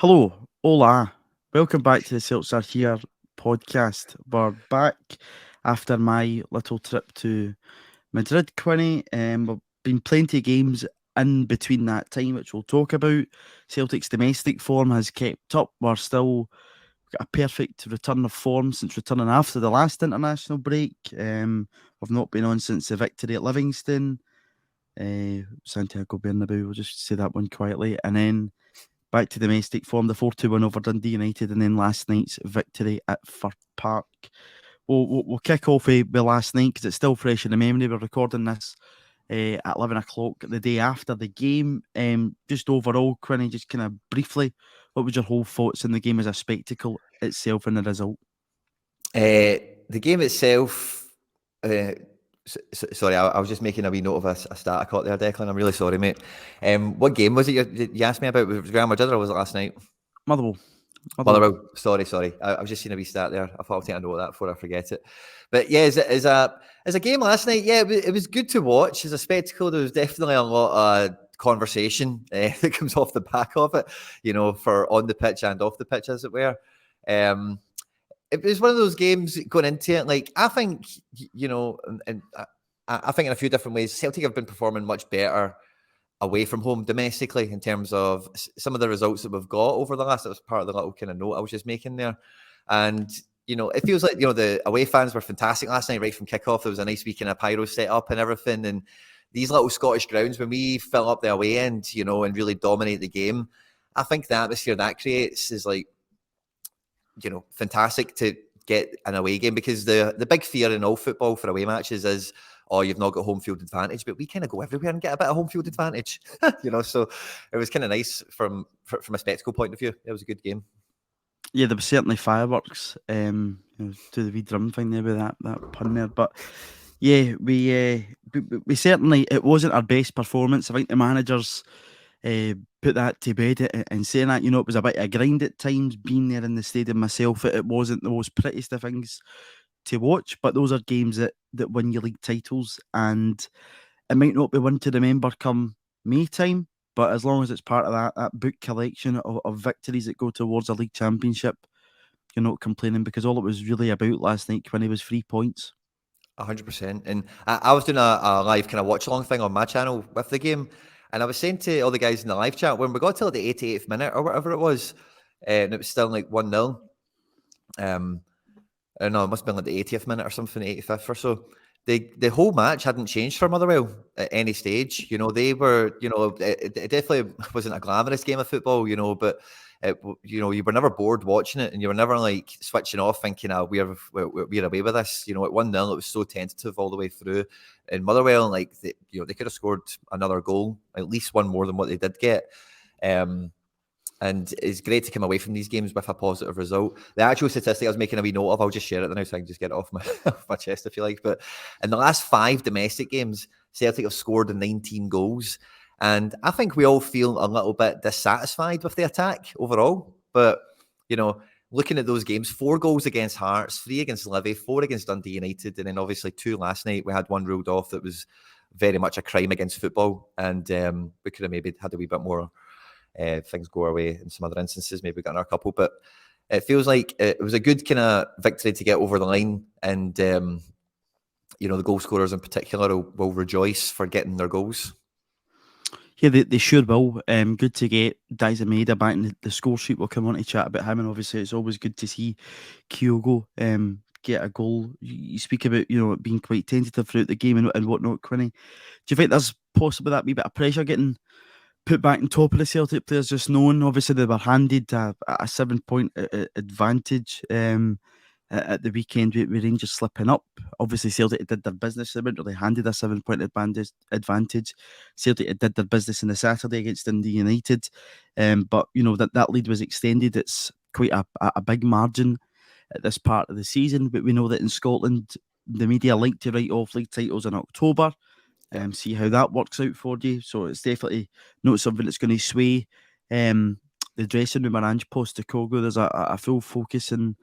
Hello, hola. Welcome back to the Celts Are Here podcast. We're back after my little trip to Madrid, Quinny. We've been plenty of games in between that time, which we'll talk about. Celtic's domestic form has kept up. We're still got a perfect return of form since returning after the last international break. We've not been on since the victory at Livingston. Santiago Bernabeu, we'll just say that one quietly. And then back to domestic form, the 4-2 win over Dundee United, and then last night's victory at Fir Park. We'll kick off with last night because it's still fresh in the memory. We're recording this at 11 o'clock the day after the game. Just overall, Quinny, just kind of briefly, what was your whole thoughts on the game as a spectacle itself and the result? The game itself, sorry, I was just making a wee note of a stat I caught there, Declan. I'm really sorry, mate. What game was it you asked me about? Was it Real Madrid or was it last night? Motherwell. Motherwell. Sorry. I was just seeing a wee stat there. I thought I'll take a note of that before I forget it. But yeah, as a game last night, yeah, it was good to watch. As a spectacle, there was definitely a lot of conversation that comes off the back of it, for on the pitch and off the pitch, as it were. It was one of those games going into it. Like, I think, and I think in a few different ways, Celtic have been performing much better away from home domestically in terms of some of the results that we've got over the last. That was part of the little kind of note I was just making there. And, it feels like, the away fans were fantastic last night, right from kickoff. There was a nice weekend of pyro set up and everything. And these little Scottish grounds, when we fill up the away end, and really dominate the game, I think the atmosphere that creates is like, fantastic to get an away game, because the big fear in all football for away matches is, you've not got home field advantage, but we kind of go everywhere and get a bit of home field advantage, so it was kind of nice from a spectacle point of view. It was a good game. Yeah, there was certainly fireworks to the wee drum thing there with that pun there, but yeah, we certainly, it wasn't our best performance. I think the managers put that to bed and saying that, it was a bit of a grind at times being there in the stadium myself. It wasn't the most prettiest of things to watch, but those are games that win you league titles, and it might not be one to remember come May time, but as long as it's part of that book collection of victories that go towards a league championship, you're not complaining, because all it was really about last night when it was 3 points. 100%. And I was doing a live kind of watch along thing on my channel with the game, and I was saying to all the guys in the live chat, when we got till the 88th minute or whatever it was, and it was still like 1-0. I don't know, it must have been like the 80th minute or something, 85th or so. The whole match hadn't changed for Motherwell at any stage. They were, it definitely wasn't a glamorous game of football, but you were never bored watching it, and you were never like switching off thinking, we're away with this. At 1-0, it was so tentative all the way through. And Motherwell, like, they could have scored another goal, at least one more than what they did get. And it's great to come away from these games with a positive result. The actual statistic I was making a wee note of, I'll just share it now so I can just get it off my chest if you like. But in the last 5 domestic games, Celtic have scored 19 goals. And I think we all feel a little bit dissatisfied with the attack overall. But, looking at those games, 4 goals against Hearts, 3 against Livy, 4 against Dundee United, and then obviously 2 last night. We had one ruled off that was very much a crime against football. And we could have maybe had a wee bit more things go our way in some other instances, maybe got another couple, but it feels like it was a good kind of victory to get over the line, and the goal scorers in particular will rejoice for getting their goals. Yeah, they sure will. Good to get Maeda back in the score sheet. We'll come on to chat about him, and obviously it's always good to see Kyogo get a goal. You speak about, it being quite tentative throughout the game and whatnot, Quinny. Do you think there's possibly that wee bit of pressure getting put back on top of the Celtic players, just knowing obviously they were handed a 7-point advantage at the weekend with Rangers slipping up? Obviously Celtic did their business. They weren't really handed a 7-point advantage. Celtic did their business on the Saturday against Dundee United, but that lead was extended. It's quite a big margin at this part of the season, but we know that in Scotland the media like to write off league titles in October. See how that works out for you. So it's definitely not something that's going to sway the dressing room or Ange Postecoglou. There's a full focus, and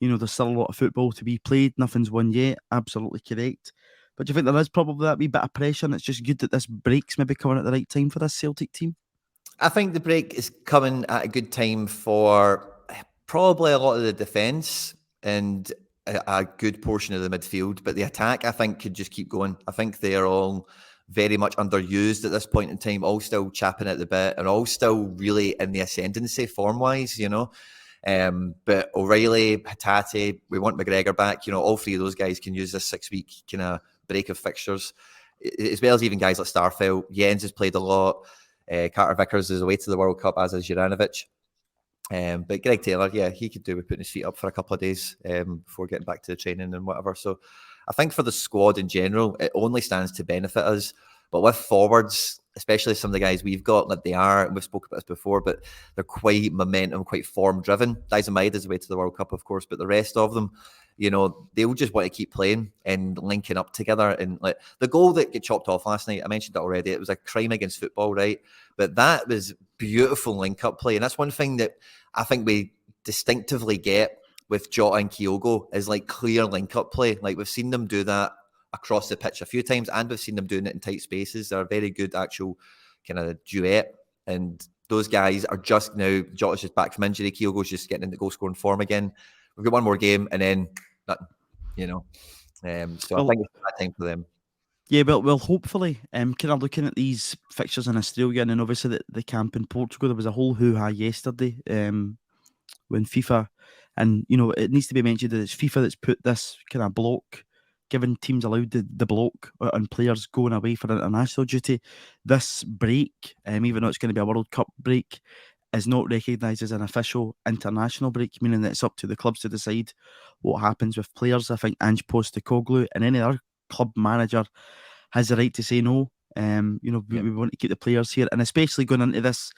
there's still a lot of football to be played. Nothing's won yet. Absolutely correct. But do you think there is probably that wee bit of pressure, and it's just good that this break's maybe coming at the right time for this Celtic team? I think the break is coming at a good time for probably a lot of the defence and a good portion of the midfield. But the attack, I think, could just keep going. I think they are all very much underused at this point in time, all still chapping at the bit and all still really in the ascendancy form-wise, But O'Reilly, Hatate, we want McGregor back. All three of those guys can use this 6-week kind of break of fixtures, as well as even guys like Starfelt. Jens has played a lot. Carter Vickers is away to the World Cup, as is Juranovic. But Greg Taylor, yeah, he could do with putting his feet up for a couple of days before getting back to the training and whatever. So I think for the squad in general, it only stands to benefit us. But with forwards, especially some of the guys we've got, like they are, and we've spoken about this before, but they're quite momentum, quite form driven. Maeda is away to the World Cup, of course, but the rest of them, they'll just want to keep playing and linking up together. And like the goal that got chopped off last night, I mentioned it already, it was a crime against football, right? But that was beautiful link up play. And that's one thing that I think we distinctively get with Jota and Kyogo is like clear link up play. Like we've seen them do that across the pitch a few times, and we've seen them doing it in tight spaces. They're a very good actual kind of duet. And those guys are just now, Jota's just back from injury, Kyogo's just getting into goal scoring form again. We've got one more game and then nothing, So I think it's a bad time for them. Yeah, well, hopefully, kind of looking at these fixtures in Australia and then obviously the camp in Portugal, there was a whole hoo-ha yesterday when FIFA, and it needs to be mentioned that it's FIFA that's put this kind of block, giving teams allowed the block on players going away for international duty. This break, even though it's going to be a World Cup break, is not recognised as an official international break, meaning that it's up to the clubs to decide what happens with players. I think Ange Postecoglou and any other club manager has the right to say no. We want to keep the players here, and especially going into this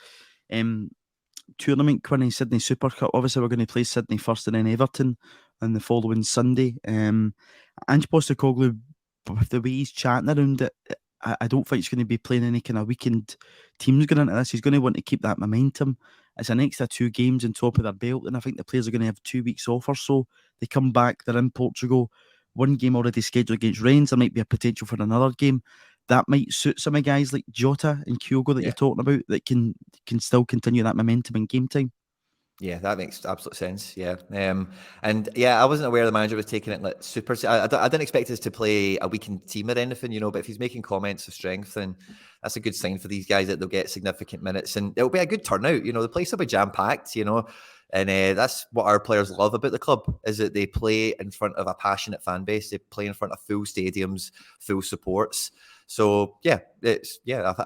tournament, Quinny, Sydney Super Cup. Obviously, we're going to play Sydney first and then Everton on the following Sunday. Ange Postecoglou, with the way he's chatting around it, I don't think he's going to be playing any kind of weekend teams going into this. He's going to want to keep that momentum. It's an extra 2 games on top of their belt, and I think the players are going to have 2 weeks off or so. They come back, they're in Portugal. 1 game already scheduled against Rennes. There might be a potential for another game. That might suit some of guys like Jota and Kyogo that you're talking about that can still continue that momentum in game time. Yeah, that makes absolute sense. Yeah. And yeah, I wasn't aware the manager was taking it like super. I didn't expect us to play a weakened team or anything, but if he's making comments of strength, then that's a good sign for these guys that they'll get significant minutes and it'll be a good turnout. The place will be jam packed, and that's what our players love about the club is that they play in front of a passionate fan base. They play in front of full stadiums, full supports. So I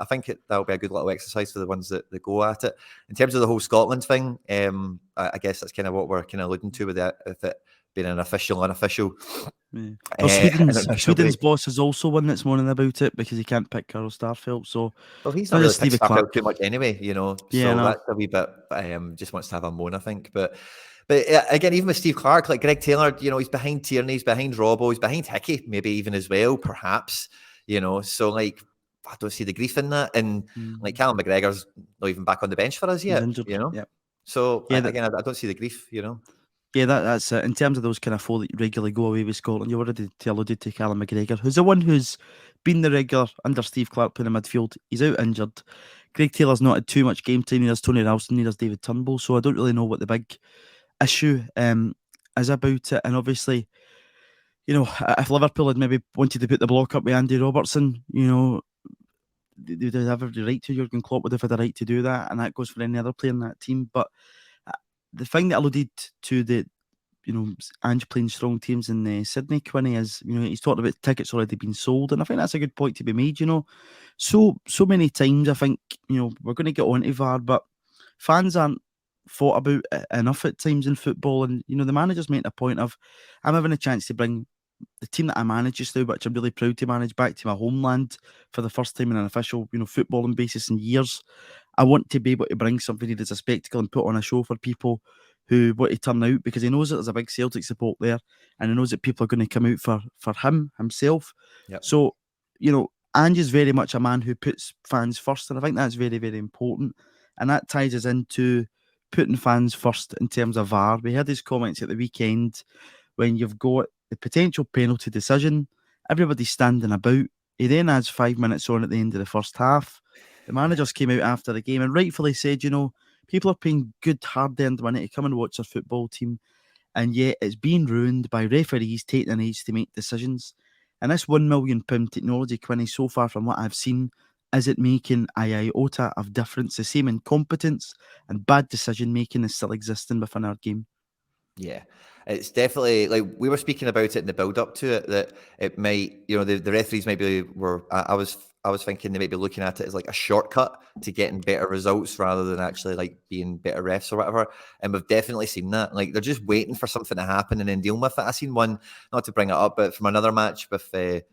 think that'll be a good little exercise for the ones that go at it. In terms of the whole Scotland thing, I guess that's kind of what we're kind of alluding to with it being an official, unofficial. Yeah. Well, Sweden's boss is also one that's moaning about it because he can't pick Carl Starfelt. So, well, he's not really picked Starfelt too much anyway, Yeah, so that's a wee bit. Just wants to have a moan, I think, but. But again, even with Steve Clarke, like Greg Taylor, he's behind Tierney, he's behind Robbo, he's behind Hickey, maybe even as well, perhaps. So like I don't see the grief in that, and like Callum McGregor's not even back on the bench for us yet. He's injured. Yep. So again, I don't see the grief. Yeah, that's it. In terms of those kind of 4 that regularly go away with Scotland, you already alluded to Callum McGregor, who's the one who's been the regular under Steve Clarke playing in midfield. He's out injured. Greg Taylor's not had too much game time. Neither's Tony Ralston, neither's David Turnbull. So I don't really know what the big issue is about it. And obviously, if Liverpool had maybe wanted to put the block up with Andy Robertson, they'd have the right to. Jurgen Klopp would have had the right to do that, and that goes for any other player in that team. But the thing that alluded to the, Ange playing strong teams in Sydney, Quinny, is, he's talked about tickets already been sold, and I think that's a good point to be made. So many times I think, we're going to get on to VAR, but fans aren't thought about enough at times in football, and the manager's making a point of, I'm having a chance to bring the team that I manage just now, which I'm really proud to manage, back to my homeland for the first time in an official, footballing basis in years. I want to be able to bring somebody that's a spectacle and put on a show for people who want to turn out, because he knows that there's a big Celtic support there, and he knows that people are going to come out for himself. Yep. So, Ange is very much a man who puts fans first, and I think that's very, very important. And that ties us into putting fans first in terms of VAR. We had his comments at the weekend when you've got the potential penalty decision, everybody's standing about. He then adds 5 minutes on at the end of the first half. The managers came out after the game and rightfully said, people are paying good hard-earned money to come and watch their football team, and yet it's being ruined by referees taking an age to make decisions. And this £1 million technology, Quinny, so far from what I've seen, isn't making an iota of difference. The same incompetence and bad decision making is still existing within our game. Yeah, it's definitely, like we were speaking about it in the build up to it, that it might, the referees maybe I was thinking they might be looking at it as like a shortcut to getting better results rather than actually like being better refs or whatever. And we've definitely seen that. Like they're just waiting for something to happen and then dealing with it. I seen one, not to bring it up, but from another match with the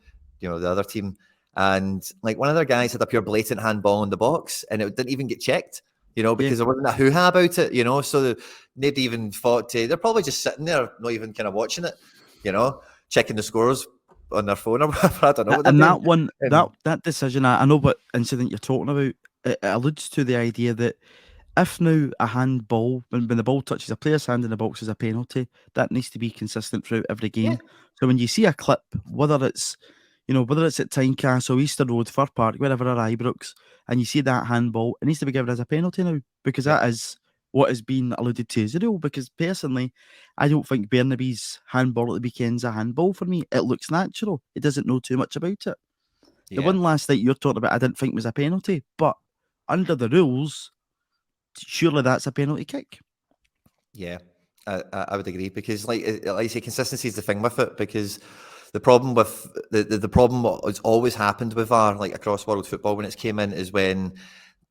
other team, and like one of their guys had a pure blatant handball in the box and it didn't even get checked. Because there wasn't a hoo-ha about it, so nobody even thought they're probably just sitting there, not even kind of watching it, checking the scores on their phone or whatever. I don't know what and they're that doing. one, that decision, I know what incident you're talking about. It alludes to the idea that if now a handball, when the ball touches a player's hand in the box is a penalty, that needs to be consistent throughout every game. Yeah. So when you see a clip, whether it's at Tynecastle, Easter Road, Fir Park, wherever at Ibrox, and you see that handball, it needs to be given as a penalty now, because Yeah. that is what has been alluded to as a rule. Because personally, I don't think Bernaby's handball at the weekend's a handball for me. It looks natural. It doesn't know too much about it. The Yeah. one last night you're talking about, I didn't think was a penalty, but under the rules, surely that's a penalty kick. Yeah, I would agree, because like you say, consistency is the thing with it, because the problem with the problem that's always happened with VAR, like across world football when it's came in, is when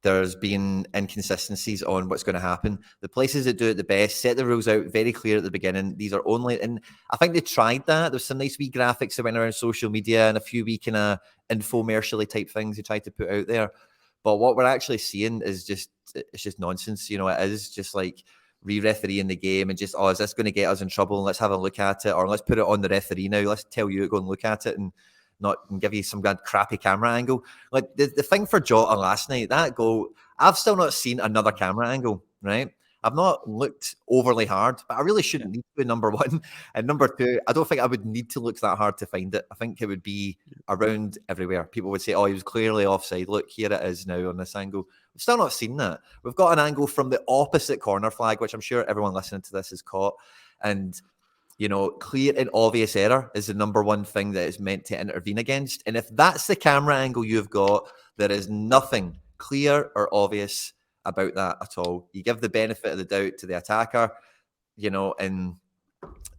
there's been inconsistencies on what's going to happen. The places that do it the best set the rules out very clear at the beginning. These are only, and I think they tried that. There's some nice wee graphics that went around social media and a few wee kind of infomercially type things they tried to put out there. But what we're actually seeing is it's just nonsense. It is just like re-refereeing the game and just, is this going to get us in trouble? And let's have a look at it, or let's put it on the referee now. Let's tell you to go and look at it and give you some crappy camera angle. Like the thing for Jota last night, that goal, I've still not seen another camera angle, right? I've not looked overly hard, but I really shouldn't need to, number one. And number two, I don't think I would need to look that hard to find it. I think it would be around everywhere. People would say, he was clearly offside. Look, here it is now on this angle. We've still not seen that. We've got an angle from the opposite corner flag, which I'm sure everyone listening to this has caught. And clear and obvious error is the number one thing that is meant to intervene against. And if that's the camera angle you've got, there is nothing clear or obvious about that at all. You give the benefit of the doubt to the attacker, and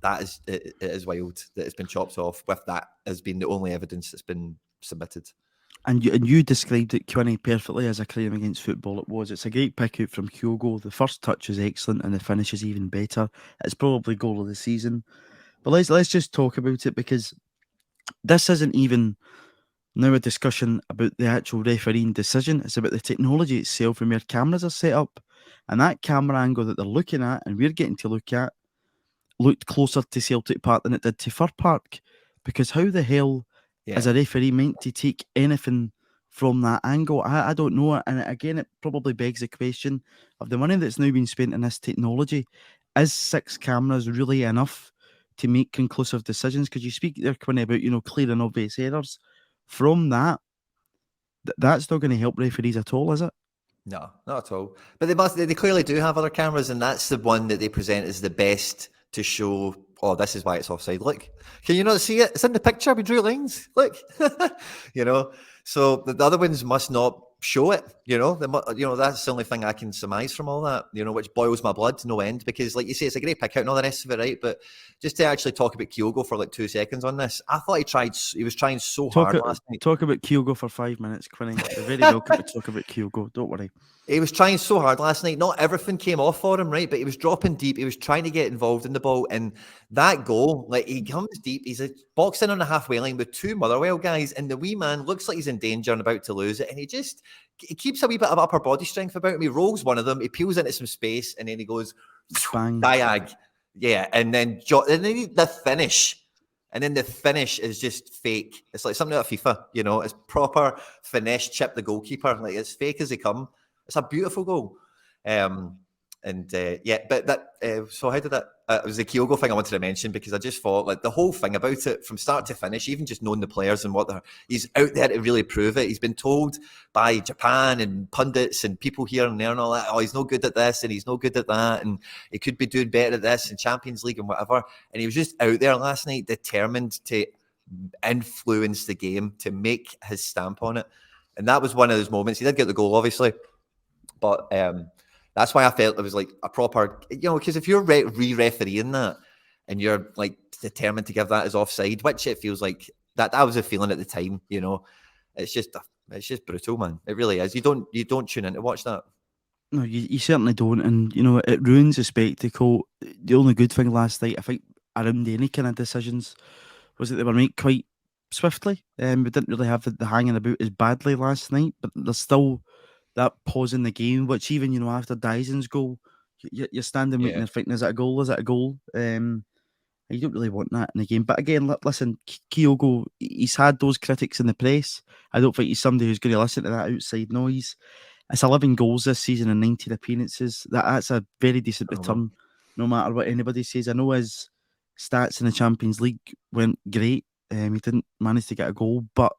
that is, it is wild that it's been chopped off with that as being the only evidence that's been submitted. And you described it, Quinny, perfectly as a claim against football. It was. It's a great pick out from Kyogo. The first touch is excellent and the finish is even better. It's probably goal of the season. But let's just talk about it, because this isn't even now a discussion about the actual refereeing decision. It's about the technology itself and where cameras are set up. And that camera angle that they're looking at and we're getting to look at looked closer to Celtic Park than it did to Fir Park. Because how the hell is a referee meant to take anything from that angle? I don't know. And again, it probably begs the question of the money that's now been spent in this technology. Is 6 cameras really enough to make conclusive decisions? Because you speak there, Quinny, about, clear and obvious errors. From that, that's not going to help referees at all, is it? No, not at all. But they clearly do have other cameras, and that's the one that they present as the best to show, this is why it's offside. Look, can you not see it? It's in the picture. We drew lines. Look, So the other ones must not show it. That's the only thing I can surmise from all that. Which boils my blood to no end, because, like you say, it's a great pick out and all the rest of it, right? But just to actually talk about Kyogo for like 2 seconds on this, I thought he was trying so hard last night. Talk about Kyogo for 5 minutes, Quinny. You're very welcome to talk about Kyogo. Don't worry. He was trying so hard last night. Not everything came off for him, right? But he was dropping deep. He was trying to get involved in the ball. And that goal, like, he comes deep. He's boxing on the halfway line with 2 Motherwell guys. And the wee man looks like he's in danger and about to lose it. And he keeps a wee bit of upper body strength about him. He rolls one of them. He peels into some space. And then he goes, bang. Diag. Yeah. And then the finish. And then the finish is just fake. It's like something out of FIFA, It's proper finesse chip the goalkeeper. Like, it's fake as they come. It's a beautiful goal. And but that. So how did that? It was the Kyogo thing I wanted to mention, because I just thought like the whole thing about it from start to finish, even just knowing the players and what he's out there to really prove it. He's been told by Japan and pundits and people here and there and all that, oh, he's no good at this and he's no good at that, and he could be doing better at this in Champions League and whatever. And he was just out there last night, determined to influence the game, to make his stamp on it. And that was one of those moments. He did get the goal, obviously, but that's why I felt it was like a proper, because if you're re-refereeing that and you're like determined to give that as offside, which it feels like that was a feeling at the time, it's just brutal, man. It really is. You don't tune in to watch that. No, you certainly don't, and it ruins the spectacle. The only good thing last night, I think, around any kind of decisions, was that they were made quite swiftly. We didn't really have the hanging about as badly last night, but there's still that pause in the game, which even after Dyson's goal, you're standing waiting and thinking, is it a goal? Is it a goal? You don't really want that in the game. But again, listen, Kyogo, he's had those critics in the press. I don't think he's somebody who's going to listen to that outside noise. It's 11 goals this season and 19 appearances. That's a very decent return, no matter what anybody says. I know his stats in the Champions League weren't great. He didn't manage to get a goal, but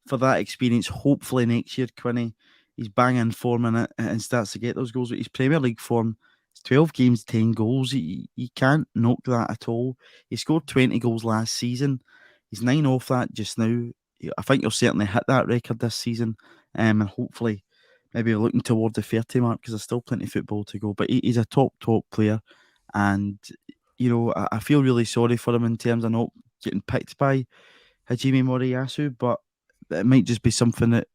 for that experience, hopefully next year, Quinny, he's banging form in it and starts to get those goals. With his Premier League form, it's 12 games, 10 goals. You can't knock that at all. He scored 20 goals last season. He's 9 off that just now. I think he'll certainly hit that record this season, and hopefully maybe looking toward the 30 mark, because there's still plenty of football to go. But he's a top player, and I feel really sorry for him in terms of not getting picked by Hajime Moriyasu, but it might just be something that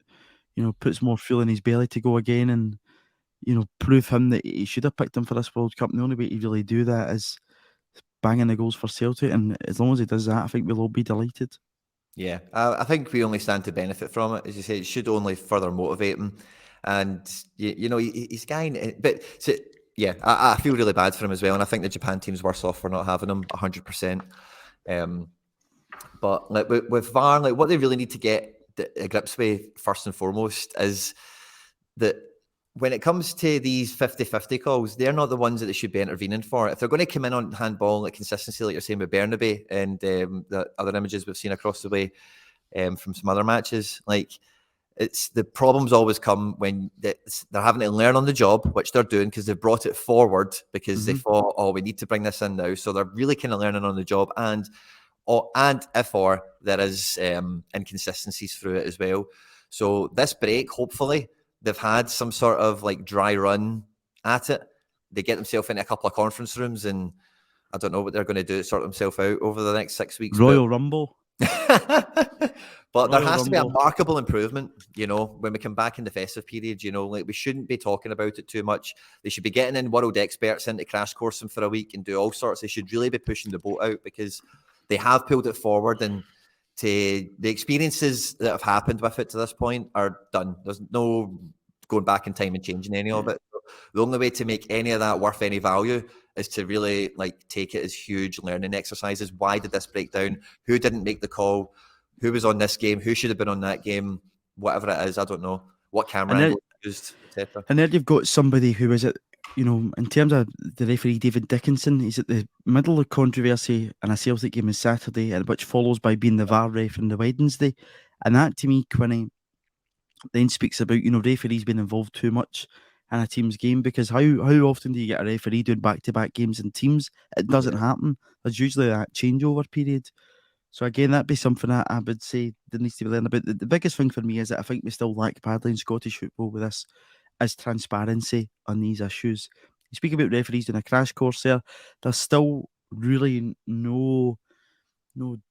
puts more fuel in his belly to go again and prove him that he should have picked him for this World Cup. And the only way to really do that is banging the goals for Celtic, and as long as he does that, I think we'll all be delighted. Yeah, I think we only stand to benefit from it. As you say, it should only further motivate him. And he's guy, but so, yeah, I feel really bad for him as well, and I think the Japan team's worse off for not having him 100%. But like with VAR, like what they really need to get grips with first and foremost is that when it comes to these 50-50 calls, they're not the ones that they should be intervening for. If they're going to come in on handball, like consistency, like you're saying with Bernabe and the other images we've seen across the way from some other matches, like it's the problems always come when they're having to learn on the job, which they're doing because they've brought it forward because they thought, oh, we need to bring this in now. So they're really kind of learning on the job, and if there is inconsistencies through it as well. So this break, hopefully, they've had some sort of like dry run at it. They get themselves into a couple of conference rooms, and I don't know what they're going to do to sort themselves out over the next 6 weeks. Royal Rumble. But there has to be a markable improvement, when we come back in the festive period, like we shouldn't be talking about it too much. They should be getting in world experts in to crash course them for a week and do all sorts. They should really be pushing the boat out, because they have pulled it forward, and to the experiences that have happened with it to this point are done. There's no going back in time and changing any of it. The only way to make any of that worth any value is to really take it as huge learning exercises. Why did this break down? Who didn't make the call? Who was on this game? Who should have been on that game? Whatever it is, I don't know. What camera angle used, etc. And then you've got somebody who is in terms of the referee, David Dickinson, he's at the middle of controversy in a Celtic game on Saturday, which follows by being the VAR ref on the Wednesday. And that, to me, Quinny, then speaks about, referees being involved too much in a team's game, because how often do you get a referee doing back-to-back games in teams? It doesn't happen. There's usually that changeover period. So again, that'd be something I would say there needs to be learned about. The biggest thing for me is that I think we still lack badly in Scottish football with this, is transparency on these issues. You speak about referees doing a crash course there. There's still really no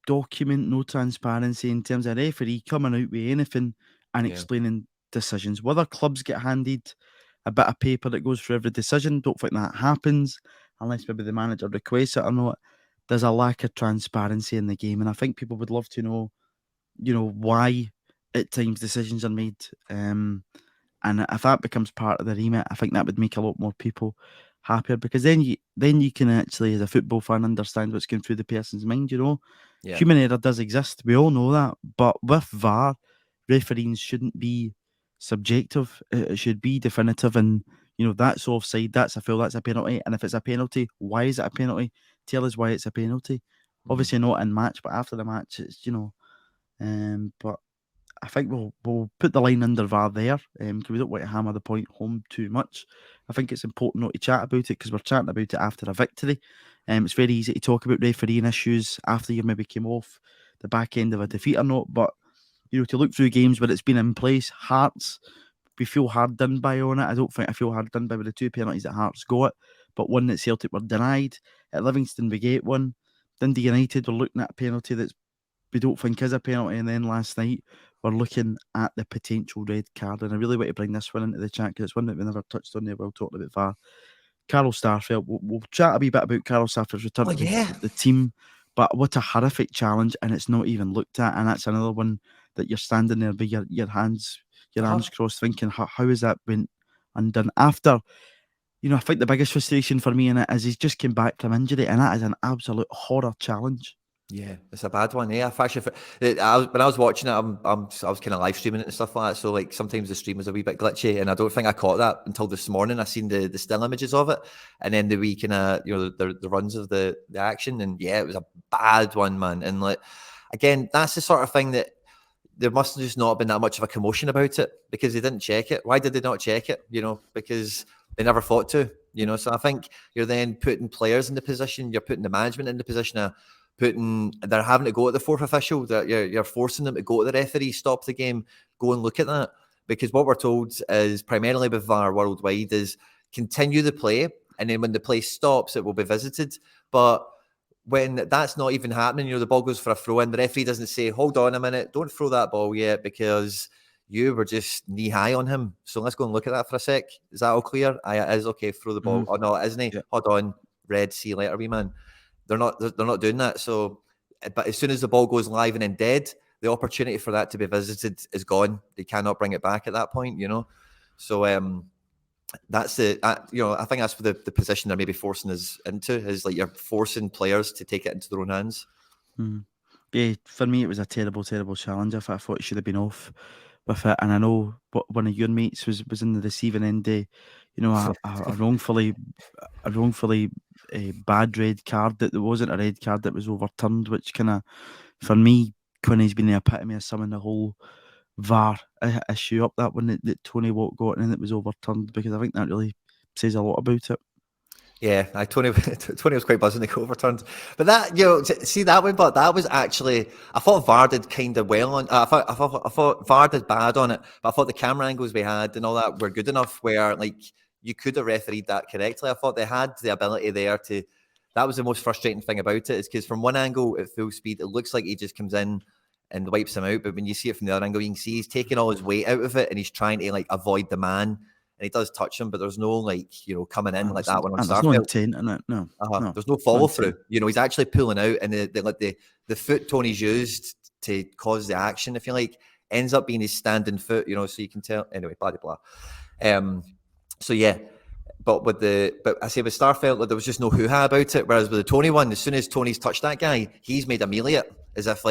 document, no transparency in terms of a referee coming out with anything and explaining decisions. Whether clubs get handed a bit of paper that goes for every decision, don't think that happens unless maybe the manager requests it or not. There's a lack of transparency in the game, and I think people would love to know, why at times decisions are made. And if that becomes part of the remit, I think that would make a lot more people happier, because then you can actually, as a football fan, understand what's going through the person's mind. Human error does exist, we all know that, but with VAR, refereeing shouldn't be subjective. It should be definitive, and that's offside, that's a foul, that's a penalty. And if it's a penalty, why is it a penalty? Tell us why it's a penalty. Obviously not in match, but after the match, it's, but I think we'll put the line under VAR there because we don't want to hammer the point home too much. I think it's important not to chat about it because we're chatting about it after a victory. It's very easy to talk about refereeing issues after you maybe came off the back end of a defeat or not. But, to look through games where it's been in place, Hearts, we feel hard done by on it. I don't think I feel hard done by with the 2 penalties that Hearts got, but one that Celtic were denied. At Livingston, we get one. Dundee United, we're looking at a penalty that's we don't think is a penalty. And then last night, we're looking at the potential red card. And I really want to bring this one into the chat because it's one that we never touched on there while talking about VAR. Carl Starfelt, we'll chat a wee bit about Carl Starfelt's return to the team. But what a horrific challenge, and it's not even looked at. And that's another one that you're standing there with your hands crossed thinking, how has that been undone? After, I think the biggest frustration for me in it is he's just came back from injury, and that is an absolute horror challenge. Yeah, it's a bad one. Yeah, when I was watching it, I was kind of live streaming it and stuff like that. So like sometimes the stream was a wee bit glitchy, and I don't think I caught that until this morning. I seen the still images of it, and then the wee kind of the runs of the action, and yeah, it was a bad one, man. And like again, that's the sort of thing that there must have just not been that much of a commotion about it because they didn't check it. Why did they not check it? Because they never thought to. So I think you're then putting players in the position, you're putting the management in the position of they're having to go at the fourth official, that you're forcing them to go to the referee, stop the game, go and look at that. Because what we're told is primarily with VAR worldwide is continue the play, and then when the play stops, it will be visited. But when that's not even happening, the ball goes for a throw in, the referee doesn't say, hold on a minute, don't throw that ball yet because you were just knee high on him. So let's go and look at that for a sec. Is that all clear? Aye, it is. Okay, throw the ball. Oh no, it isn't he? Yeah. Hold on, red, see you later, wee man. They're not doing that. So, but as soon as the ball goes live and then dead, the opportunity for that to be visited is gone. They cannot bring it back at that point, So that's I think that's for the position they're maybe forcing us into, is like you're forcing players to take it into their own hands. Yeah, for me it was a terrible, terrible challenge. I thought it should have been off with it, and I know one of your mates was in the receiving end of, a wrongfully bad red card that there wasn't a red card that was overturned, which kind of, for me, Quinny's been the epitome of summing the whole VAR issue up. That one that Tony Watt got and it was overturned, because I think that really says a lot about it. Yeah, Tony was quite buzzing to get overturned, but that see that one, but that was actually, I thought VAR did kind of well on. I thought VAR did bad on it, but I thought the camera angles we had and all that were good enough where like you could have refereed that correctly. I thought they had the ability there to. That was the most frustrating thing about it, is because from one angle at full speed, it looks like he just comes in and wipes him out, but when you see it from the other angle, you can see he's taking all his weight out of it and he's trying to like avoid the man. And he does touch him, but there's no coming in like that one on Starfelt. There's no intent in it. No, there's no follow through. He's actually pulling out, and the foot Tony's used to cause the action, if you like, ends up being his standing foot. So you can tell. Anyway, blah blah blah. So yeah, but I say with Starfelt, there was just no hoo-ha about it. Whereas with the Tony one, as soon as Tony's touched that guy, he's made a melee it, as if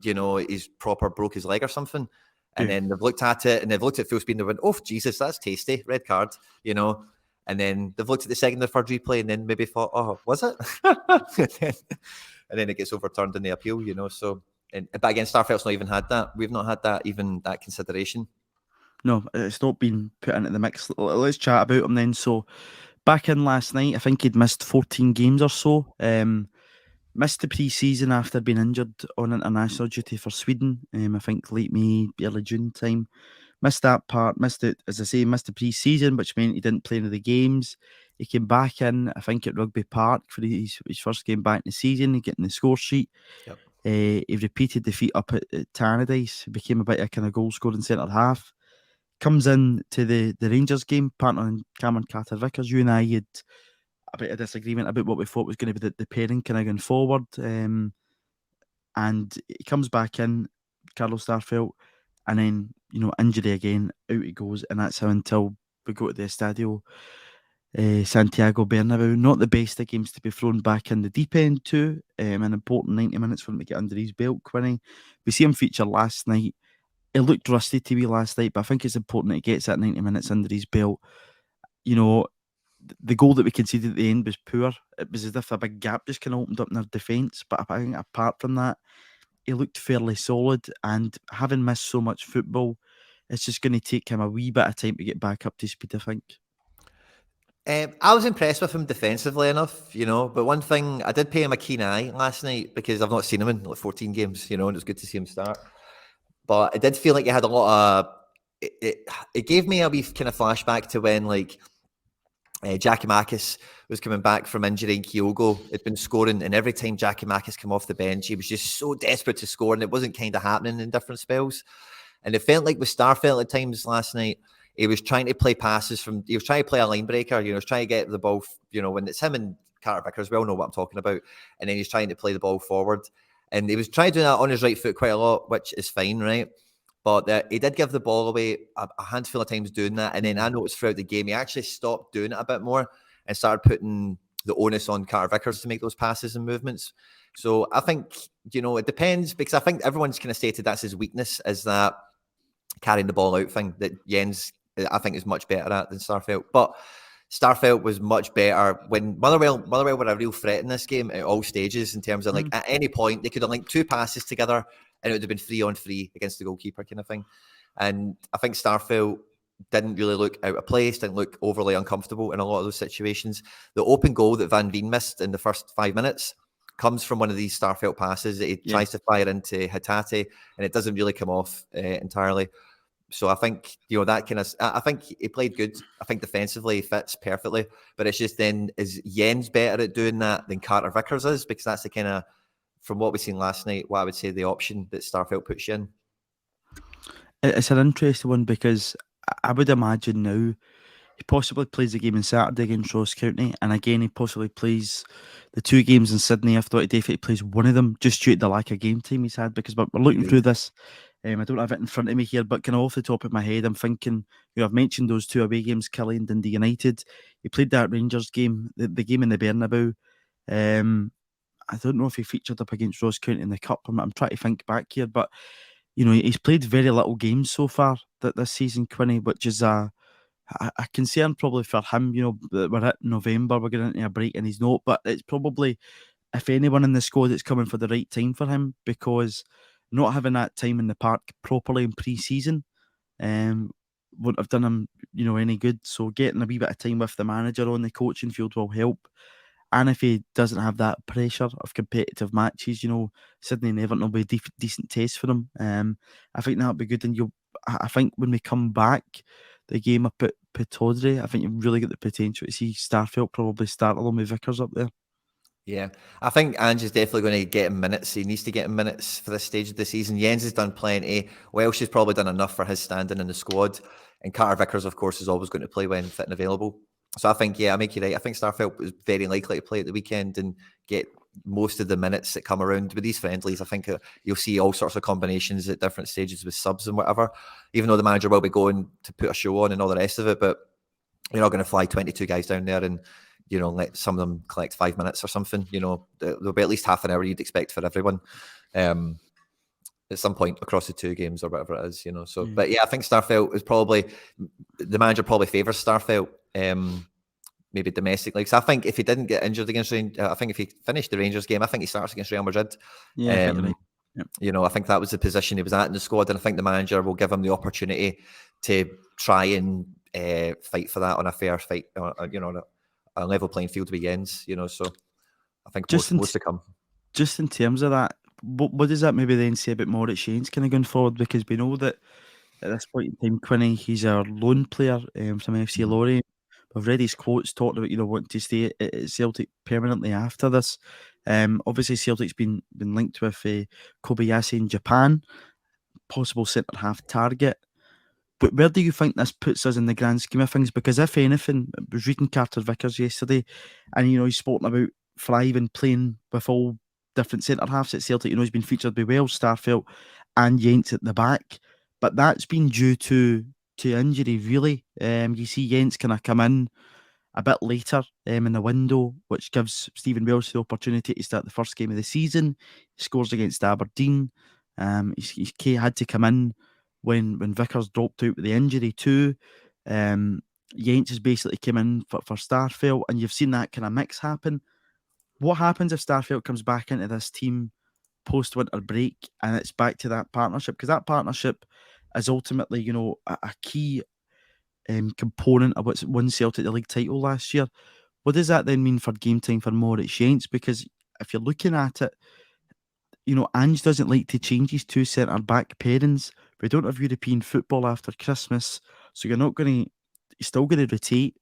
he's proper broke his leg or something. And then they've looked at it, and they've looked at full speed, and they went, "Oh Jesus, that's tasty, red card," And then they've looked at the second or third replay, and then maybe thought, "Oh, was it?" and then it gets overturned in the appeal, So, but again, Starfelt's not even had that. We've not had that consideration. No, it's not been put into the mix. Let's chat about him then. So, back in last night, I think he'd missed 14 games or so. Missed the pre-season after being injured on international duty for Sweden. I think late May, early June time. Missed that part. Missed it, as I say, missed the pre-season, which meant he didn't play any of the games. He came back in, I think, at Rugby Park for his first game back in the season, getting the score sheet. Yep. He repeated defeat up at Tannadice. Became a bit of a kind of goal-scoring centre half. Comes in to the Rangers game, partnering Cameron Carter-Vickers. You and I had a bit of disagreement about what we thought was going to be the pairing kind of going forward. And he comes back in, Carlos Starfelt, and then, injury again, out he goes. And that's how, until we go to the Estadio Santiago Bernabeu, not the best of games to be thrown back in the deep end to. An important 90 minutes for him to get under his belt, Quinny. We see him feature last night. It looked rusty to me last night, but I think it's important that he gets that 90 minutes under his belt. you know, the goal that we conceded at the end was poor. It was as if a big gap just kind of opened up in our defence. But I think apart from that, he looked fairly solid. And having missed so much football, it's just going to take him a wee bit of time to get back up to speed, I think. I was impressed with him defensively enough, but one thing, I did pay him a keen eye last night because I've not seen him in like 14 games, and it was good to see him start. But it did feel like he had a lot of. It gave me a wee kind of flashback to when like Giakoumakis was coming back from injury and Kyogo had been scoring, and every time Giakoumakis came off the bench, he was just so desperate to score, and it wasn't kind of happening in different spells. And it felt like with Starfelt at times last night, he was trying to play passes he was trying to play a line breaker, he was trying to get the ball, when it's him and Carter Vickers, we all know what I'm talking about. And then he's trying to play the ball forward. And he was trying to do that on his right foot quite a lot, which is fine, right? But he did give the ball away a handful of times doing that. And then I noticed throughout the game, he actually stopped doing it a bit more and started putting the onus on Carter Vickers to make those passes and movements. So I think, it depends, because I think everyone's kind of stated that's his weakness, is that carrying the ball out thing that Jens, I think, is much better at than Starfelt. But Starfelt was much better when Motherwell were a real threat in this game at all stages, in terms of like at any point they could have linked two passes together and it would have been 3-on-3 against the goalkeeper kind of thing. And I think Starfelt didn't really look out of place, didn't look overly uncomfortable in a lot of those situations. The open goal that Van Veen missed in the first 5 minutes comes from one of these Starfelt passes that he tries to fire into Hatate, and it doesn't really come off entirely. So I think, that kind of, I think he played good. I think defensively he fits perfectly, but it's just then, is Jens better at doing that than Carter Vickers is? Because that's the kind of, from what we've seen last night, what I would say the option that Starfelt puts you in. It's an interesting one because I would imagine now he possibly plays the game on Saturday against Ross County, and again he possibly plays the two games in Sydney. I thought he definitely plays one of them just due to the lack of game time he's had, because we're looking through this. I don't have it in front of me here, but kind of off the top of my head, I'm thinking, I've mentioned those two away games, Killie and Dundee United. He played that Rangers game, the game in the Bernabeu. I don't know if he featured up against Ross County in the Cup. I'm trying to think back here, but he's played very little games so far this season, Quinny, which is a concern probably for him. We're at November, we're getting into a break and he's not, but it's probably, if anyone in the squad, it's coming for the right time for him, because not having that time in the park properly in pre-season wouldn't have done him, any good. So getting a wee bit of time with the manager on the coaching field will help. And if he doesn't have that pressure of competitive matches, Sydney and Everton will be a decent test for him. I think that'll be good. And I think when we come back, the game up at Pittodrie, I think you've really got the potential to see Starfelt probably start along with Vickers up there. Yeah, I think Ange is definitely going to get him minutes. He needs to get him minutes for this stage of the season. Jens has done plenty. Welsh has probably done enough for his standing in the squad. And Carter Vickers, of course, is always going to play when fit and available. So I think, I make you right. I think Starfelt is very likely to play at the weekend and get most of the minutes that come around with these friendlies. I think you'll see all sorts of combinations at different stages with subs and whatever, even though the manager will be going to put a show on and all the rest of it. But you're not going to fly 22 guys down there and let some of them collect 5 minutes or something. There'll be at least half an hour you'd expect for everyone at some point across the two games or whatever it is, So, but I think Starfelt is probably, the manager probably favours Starfelt, maybe domestically. Because I think if he didn't get injured against Rangers, I think if he finished the Rangers game, I think he starts against Real Madrid. Yeah, I think you're right. Yep. I think that was the position he was at in the squad, and I think the manager will give him the opportunity to try and fight for that on a fair fight, on a level playing field with Jens, So I think most to come. Just in terms of that, what does that maybe then say about Moritz Shane's kind of going forward? Because we know that at this point in time, Quinny, he's our loan player from FC Lorient. We've read his quotes talking about, wanting to stay at Celtic permanently after this. Obviously, Celtic's been linked with Kobayashi in Japan, possible centre-half target. But where do you think this puts us in the grand scheme of things? Because if anything, I was reading Carter Vickers yesterday, and he's spoken about thriving playing with all different centre halves at Celtic. He's been featured by Welsh, Starfelt, and Jens at the back, but that's been due to injury. Really, you see Jens kind of come in a bit later in the window, which gives Stephen Welsh the opportunity to start the first game of the season. He scores against Aberdeen. He had to come in when Vickers dropped out with the injury too. Yates has basically come in for Starfelt, and you've seen that kind of mix happen. What happens if Starfelt comes back into this team post winter break and it's back to that partnership? Because that partnership is ultimately, a key component of what's won Celtic the league title last year. What does that then mean for game time for Moritz Yates? Because if you're looking at it, Ange doesn't like to change his two centre back pairings. We don't have European football after Christmas, so you're still going to rotate.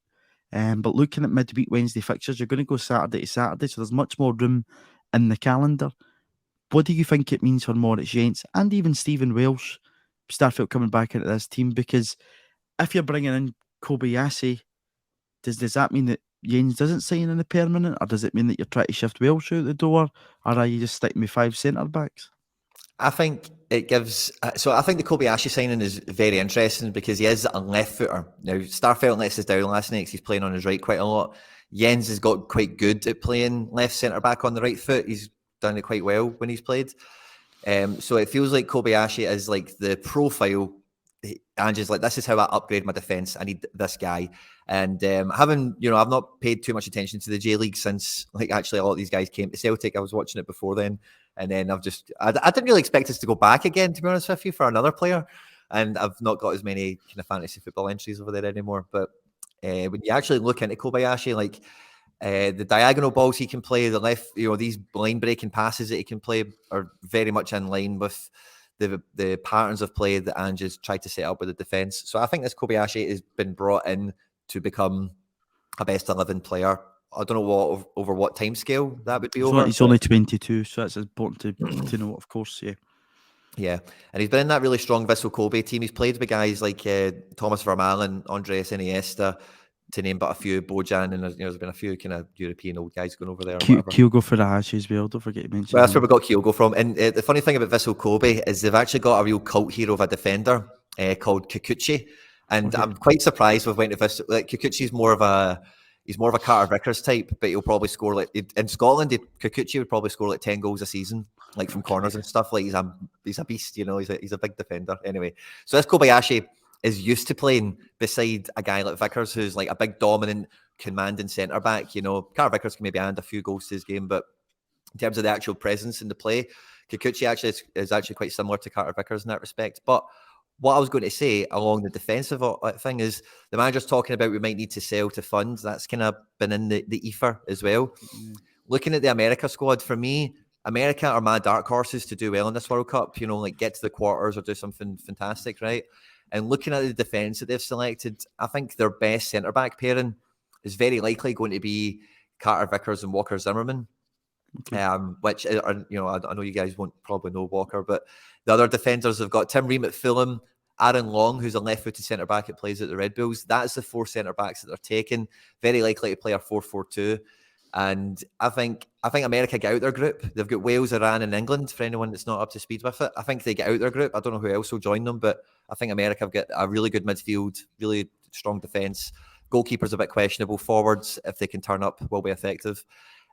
But looking at midweek Wednesday fixtures, you're going to go Saturday to Saturday, so there's much more room in the calendar. What do you think it means for Moritz Yates and even Stephen Welsh, Starfelt coming back into this team? Because if you're bringing in Kobayashi, does that mean that Yates doesn't sign in the permanent, or does it mean that you're trying to shift Welsh out the door, or are you just sticking with 5 centre backs? I think it gives. So I think the Kobayashi signing is very interesting because he is a left footer. Now, Starfelt lets us down last night because he's playing on his right quite a lot. Jens has got quite good at playing left centre back on the right foot. He's done it quite well when he's played. So it feels like Kobayashi is like the profile. Ange's like, this is how I upgrade my defence. I need this guy. And I've not paid too much attention to the J League since, like, actually a lot of these guys came to Celtic. I was watching it before then. And then I didn't really expect us to go back again, to be honest with you, for another player. And I've not got as many kind of fantasy football entries over there anymore. But when you actually look into Kobayashi, like, the diagonal balls he can play, the left, these line breaking passes that he can play are very much in line with the patterns of play that Ange's tried to set up with the defence. So I think this Kobayashi has been brought in to become a best 11 player. I don't know over what time scale that would be over. He's only 22, so that's important to know, of course, yeah. Yeah, and he's been in that really strong Vissel Kobe team. He's played with guys like Thomas Vermaelen, Andres Iniesta, to name but a few, Bojan, and there's been a few kind of European old guys going over there and whatever. Kyogo for the Hash as well, don't forget to mention. Well, that's where we got Kyogo from. And the funny thing about Vissel Kobe is they've actually got a real cult hero of a defender called Kikuchi. And I'm quite surprised we've went to Vissel. Like, Kikuchi's more of a Carter Vickers type, but he'll probably score, like, in Scotland, Kikuchi would probably score like 10 goals a season, like from corners and stuff. Like, he's a beast, he's a big defender. Anyway, so this Kobayashi is used to playing beside a guy like Vickers, who's like a big, dominant, commanding centre back. Carter Vickers can maybe add a few goals to his game, but in terms of the actual presence in the play, Kikuchi actually is actually quite similar to Carter Vickers in that respect. But what I was going to say along the defensive thing is the manager's talking about we might need to sell to fund. That's kind of been in the ether as well. Mm. Looking at the America squad, for me, America are my dark horses to do well in this World Cup, like get to the quarters or do something fantastic, right? And looking at the defence that they've selected, I think their best centre-back pairing is very likely going to be Carter Vickers and Walker Zimmerman. Which are, I know you guys won't probably know Walker, but the other defenders have got Tim Ream at Fulham, Aaron Long, who's a left-footed centre-back that plays at the Red Bulls. That's the 4 centre-backs that they're taking. Very likely to play a 4-4-2. And I think America get out their group. They've got Wales, Iran, and England, for anyone that's not up to speed with it. I think they get out their group. I don't know who else will join them, but I think America have got a really good midfield, really strong defence. Goalkeeper's a bit questionable. Forwards, if they can turn up, will be effective.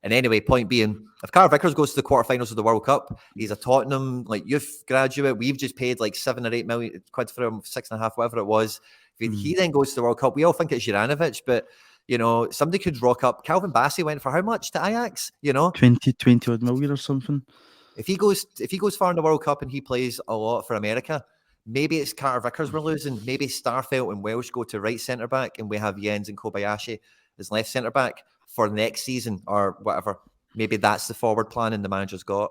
And anyway, point being, if Carter Vickers goes to the quarterfinals of the World Cup, he's a Tottenham youth graduate. We've just paid like 7 or 8 million quid for him, 6.5, whatever it was. If he then goes to the World Cup, we all think it's Juranovic, but somebody could rock up. Calvin Bassey went for how much to Ajax? 20 odd million or something. If he goes far in the World Cup and he plays a lot for America, maybe it's Carter Vickers we're losing. Maybe Starfelt and Welsh go to right centre back, and we have Jens and Kobayashi as left centre back for next season or whatever. Maybe that's the forward plan and the manager's got.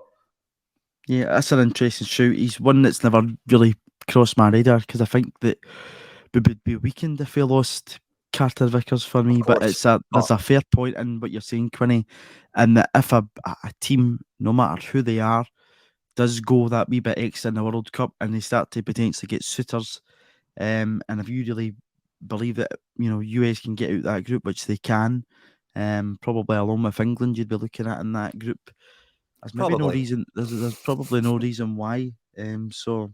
Yeah, that's an interesting shout. He's one that's never really crossed my radar because I think that we would be weakened if we lost Carter Vickers for me. But there's a fair point in what you're saying, Quinny, and that if a team, no matter who they are, does go that wee bit extra in the World Cup and they start to potentially get suitors, and if you really believe that US can get out that group, which they can, probably along with England, you'd be looking at in that group. There's maybe no reason. There's probably no reason why. So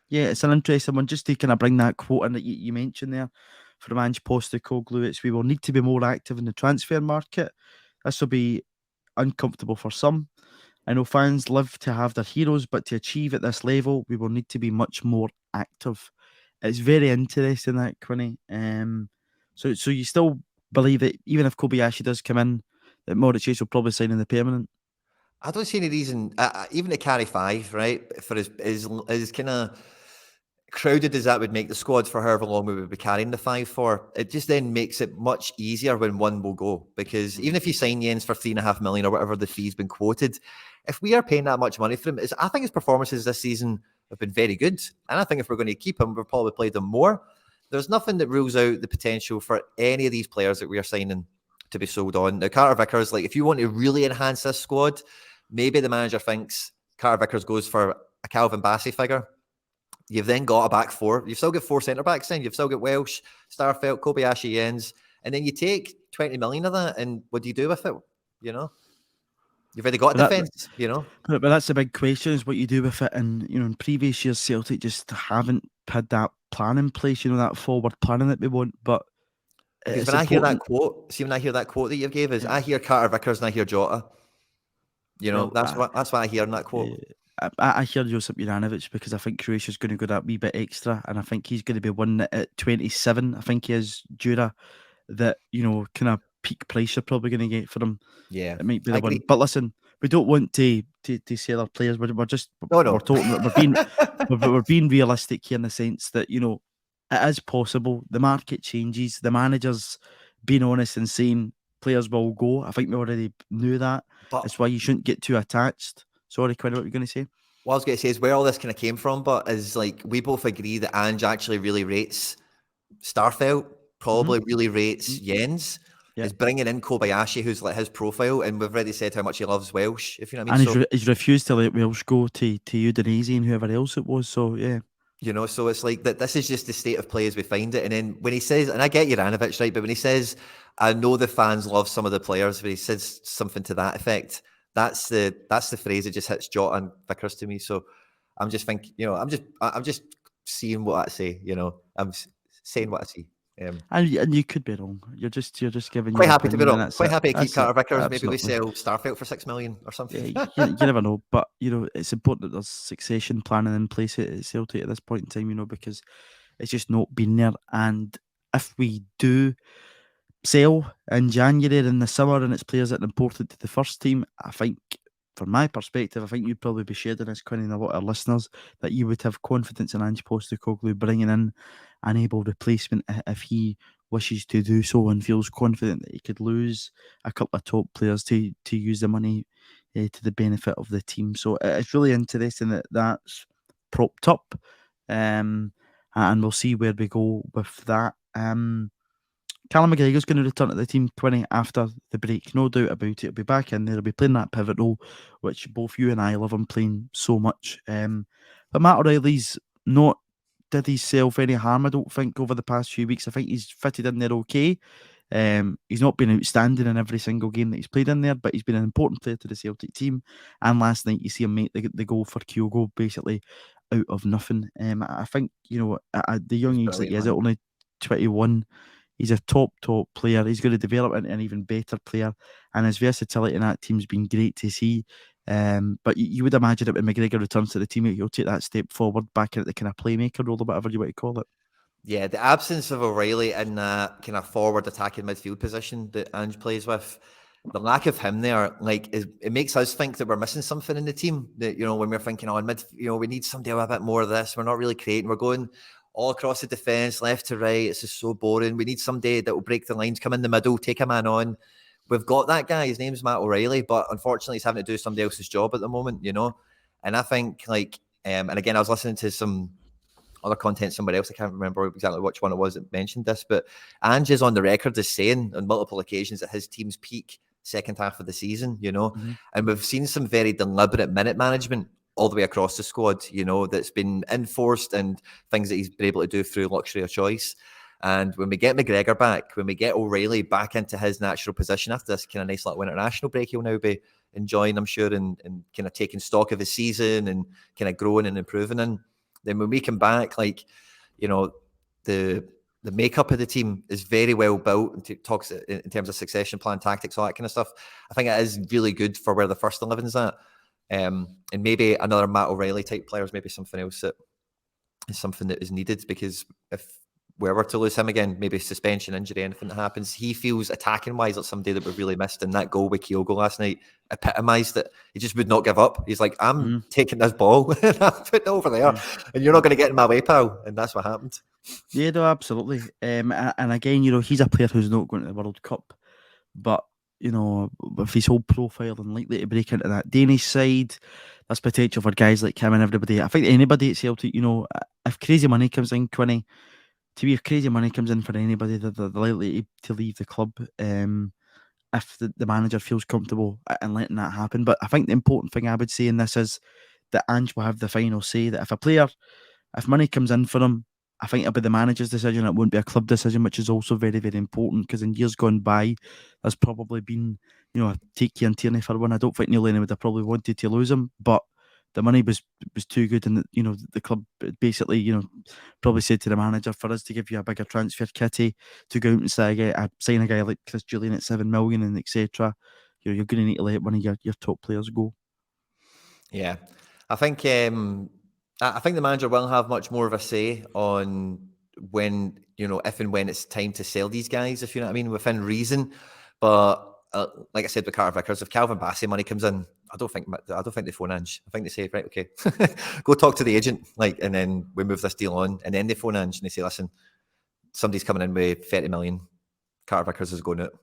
yeah, it's an interesting one. Just to kind of bring that quote in that you mentioned there from Ange Postecoglou, it's we will need to be more active in the transfer market. This will be uncomfortable for some. I know fans love to have their heroes, but to achieve at this level, we will need to be much more active. It's very interesting, that, Quinny. So you still believe that even if Kobayashi does come in, that Modric will probably sign in the permanent? I don't see any reason, even to carry 5, right? For as kind of crowded as that would make the squad for however long we would be carrying the 5 for, it just then makes it much easier when one will go. Because even if you sign Jens for 3.5 million or whatever the fee's been quoted, if we are paying that much money for him, I think his performances this season have been very good. And I think if we're going to keep him, we'll probably play them more. There's nothing that rules out the potential for any of these players that we are signing to be sold on. Now, Carter Vickers, like if you want to really enhance this squad, maybe the manager thinks Carter Vickers goes for a Calvin Bassey figure. You've then got a back 4. You've still got 4 centre backs then. You've still got Welsh, Starfelt, Kobayashi, Jens. And then you take 20 million of that and what do you do with it? You know? You've already got a defence, you know? But that's the big question, is what you do with it. And, in previous years, Celtic just haven't had that plan in place, that forward planning that we want. But Because it's when I hear that important. quote, see when I hear that quote that you've gave us, Yeah. I hear Carter Vickers and I hear Jota. Well, That's what I hear in that quote. I hear Josip Juranovic because I think Croatia's going to go that wee bit extra, and I think he's going to be one that at 27. I think he is Jura that kind of peak price you're probably going to get for him. Yeah, It might be I the one. agree. But listen, we don't want to sell our players. We're just No, no. we're talking. We're being realistic here in the sense that it is possible. The market changes. The manager's being honest and saying players will go. I think we already knew that. But That's why you shouldn't get too attached. Sorry, Quinn, what were you going to say? what I was going to say is where all this kind of came from, but is like we both agree that Ange actually really rates Starfelt, probably really rates Jens, Yeah. is bringing in Kobayashi, who's like his profile, and we've already said how much he loves Welsh, if you know what I And mean. he's refused to let Welsh go to Udinese and whoever else it was. So, yeah. So it's like that. This is just the state of play as we find it. And then when he says, and I get Juranovic, right, but when he says, I know the fans love some of the players, when he says something to that effect, that's the phrase that just hits Jota and Vickers to me. So I'm just thinking, I'm just seeing what I say. I'm saying what I see. And you could be wrong. You're just giving Quite your happy to be opinion, and wrong. that's Quite it. happy to keep That's it. Carter Vickers. Maybe we Absolutely. sell Starfelt for 6 million or something. Yeah, you never know. But it's important that there's succession planning in place at Celtic at this point in time. Because it's just not been there. And if we do sell in January in the summer and it's players that are important to the first team, I think, from my perspective, I think you'd probably be sharing this, Quinn, and a lot of listeners, that you would have confidence in Ange Postecoglou bringing in an able replacement if he wishes to do so and feels confident that he could lose a couple of top players to use the money to the benefit of the team. So it's really interesting that that's propped up, and we'll see where we go with that. Callum McGregor's going to return to the team 20 after the break, no doubt about it. He'll be back in there. He'll be playing that pivot role, which both you and I love him playing so much. But Matt O'Reilly's not did himself any harm, I don't think, over the past few weeks. I think he's fitted in there okay. He's not been outstanding in every single game that he's played in there, but he's been an important player to the Celtic team. And last night, you see him make the goal for Kyogo, basically out of nothing. I think, at the young age that he is, at only 21, he's a top player. He's going to develop into an even better player, and his versatility in that team's been great to see. But you would imagine that when McGregor returns to the team, he'll take that step forward back into the kind of playmaker role or whatever you want to call it. Yeah, the absence of O'Reilly in that kind of forward attacking midfield position that Ange plays with, the lack of him there, it makes us think that we're missing something in the team. That when we're thinking, in mid, we need somebody a bit more of this. We're not really creating. We're going all across the defence, left to right. It's just so boring. We need somebody that will break the lines, come in the middle, take a man on. We've got that guy. His name's Matt O'Reilly, but unfortunately, he's having to do somebody else's job at the moment. And I think and again, I was listening to some other content somewhere else. I can't remember exactly which one it was that mentioned this, but Ange is on the record as saying on multiple occasions that his team's peak second half of the season, and we've seen some very deliberate minute management all the way across the squad, that's been enforced and things that he's been able to do through luxury of choice. And when we get McGregor back, when we get O'Reilly back into his natural position after this kind of nice little international break, he'll now be enjoying, I'm sure, and kind of taking stock of his season and kind of growing and improving in. Then when we come back, the makeup of the team is very well built and talks in terms of succession plan, tactics, all that kind of stuff. I think it is really good for where the first 11's at. And maybe another Matt O'Reilly type player is maybe something else that is something that is needed, because if we were to lose him again, maybe suspension, injury, anything that happens, he feels attacking-wise like somebody that we've really missed, and that goal with Kyogo last night epitomised it. He just would not give up. He's like, I'm taking this ball and I'm putting it over there, and you're not going to get in my way, pal. And that's what happened. Yeah, no, absolutely. And again, he's a player who's not going to the World Cup, but with his whole profile and likely to break into that Danish side, there's potential for guys like him and everybody. I think anybody at Celtic, if crazy money comes in, Quinny, to me, if crazy money comes in for anybody, they're likely to leave the club. If the manager feels comfortable in letting that happen. But I think the important thing I would say in this is that Ange will have the final say. That if money comes in for him, I think it'll be the manager's decision. It won't be a club decision, which is also very, very important, because in years gone by, there's probably been, a take you and Tierney for one. I don't think Neil Lennon would have probably wanted to lose him, but the money was too good, and the club basically probably said to the manager, for us to give you a bigger transfer kitty to go out and sign a guy like Chris Julian at 7 million and etc. You're going to need to let one of your top players go. Yeah, I think the manager will have much more of a say on when, if and when it's time to sell these guys, if you know what I mean, within reason. But like I said with Carter Vickers, if Calvin Bassey money comes in, I don't think they phone Ange. I think they say, right, okay, go talk to the agent, and then we move this deal on, and then they phone Ange and they say, listen, somebody's coming in with 30 million. Carter Vickers is going out.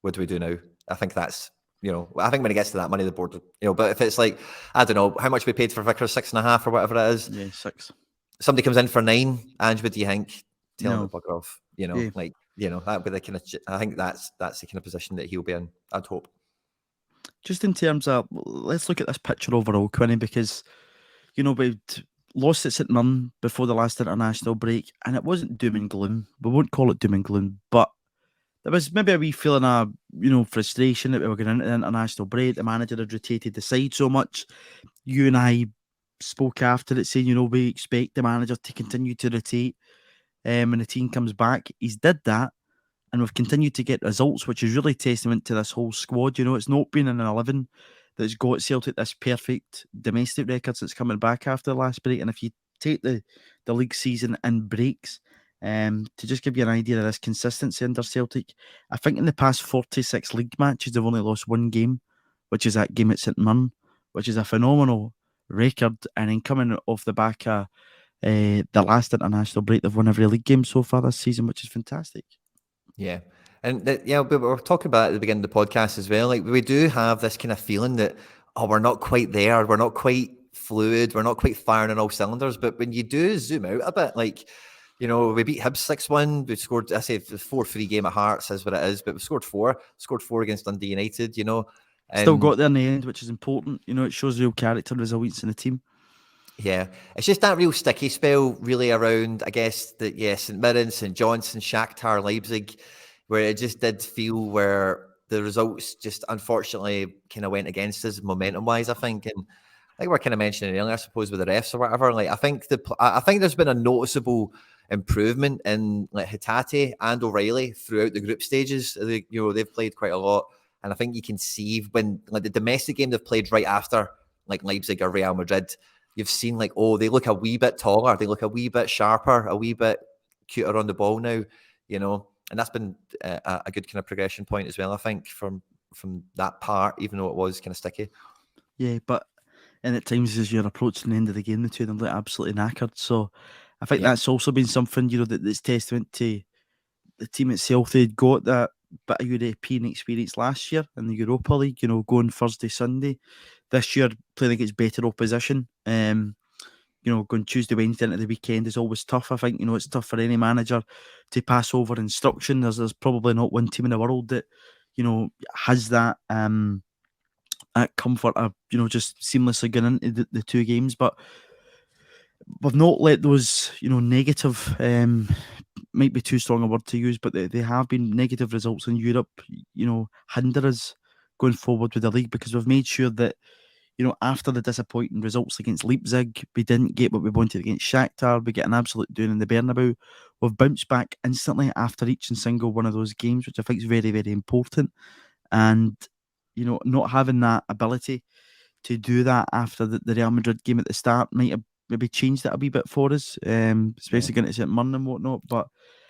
What do we do now? I think that's. I think when it gets to that money, the board, but if it's like, I don't know, how much we paid for Vickers, 6.5 or whatever it is. Yeah, 6. Somebody comes in for 9, Ange, what do you think? Tell him to bugger off. Yeah. That would be the kind of, I think that's the kind of position that he'll be in, I'd hope. Just in terms of, let's look at this picture overall, Quinny, because, we'd lost at St Mirren before the last international break, and it wasn't doom and gloom. We won't call it doom and gloom, but there was maybe a wee feeling of, frustration that we were going into the international break. The manager had rotated the side so much. You and I spoke after it saying, we expect the manager to continue to rotate when the team comes back. He's did that, and we've continued to get results, which is really testament to this whole squad. It's not been an 11 that's got Celtic this perfect domestic record since coming back after the last break. And if you take the league season in breaks, to just give you an idea of this consistency under Celtic, I think in the past 46 league matches, they've only lost one game, which is that game at St Mirren, which is a phenomenal record. And then coming off the back of the last international break, they've won every league game so far this season, which is fantastic. Yeah. And we were talking about at the beginning of the podcast as well. Like, we do have this kind of feeling that, we're not quite there. We're not quite fluid. We're not quite firing on all cylinders. But when you do zoom out a bit, like, we beat Hibs 6-1. We scored, I say, the 4-3 game at Hearts is what it is, but we scored 4. Scored 4 against Dundee United, Still got there in the end, which is important. It shows real character and resilience in the team. Yeah, it's just that real sticky spell really around, I guess, St Mirren, St Johnstone, Shakhtar, Leipzig, where it just did feel where the results just unfortunately kind of went against us momentum-wise, I think. And like we were kind of mentioning earlier, I suppose, with the refs or whatever, like I think there's been a noticeable improvement in like Hatate and O'Reilly throughout the group stages. They've played quite a lot. And I think you can see when like the domestic game they've played right after like Leipzig or Real Madrid, you've seen like, they look a wee bit taller, they look a wee bit sharper, a wee bit cuter on the ball now, and that's been a good kind of progression point as well, I think, from that part, even though it was kind of sticky. Yeah, but and at times as you're approaching the end of the game, the two of them look absolutely knackered. So I think that's also been something, that's testament to the team itself. They'd got that bit of European experience last year in the Europa League, going Thursday, Sunday. This year, playing against better opposition. Going Tuesday, Wednesday into the weekend is always tough. I think, it's tough for any manager to pass over instruction. There's probably not one team in the world that, has that comfort of, just seamlessly going into the two games. But we've not let those, negative, might be too strong a word to use, but they have been negative results in Europe, hinder us going forward with the league, because we've made sure that, after the disappointing results against Leipzig, we didn't get what we wanted against Shakhtar. We get an absolute doing in the Bernabeu. We've bounced back instantly after each and single one of those games, which I think is very, very important. And, not having that ability to do that after the Real Madrid game at the start might have maybe changed it a wee bit for us, especially going to St Mirren and whatnot. But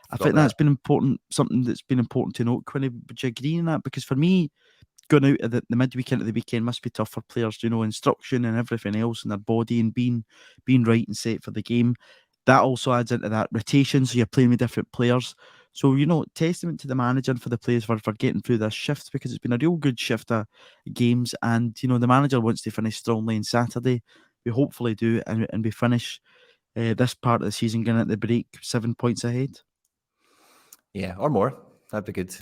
I Forgot think about that's been important, something that's been important to note. Quinny, would you agree in that? Because for me, going out at the midweek into the weekend must be tough for players, instruction and everything else and their body and being right and set for the game. That also adds into that rotation, so you're playing with different players. So, testament to the manager and for the players for getting through this shift, because it's been a real good shift of games. And, the manager wants to finish strongly on Saturday. We hopefully do, and we finish this part of the season going at the break 7 points ahead. Yeah, or more. That'd be good.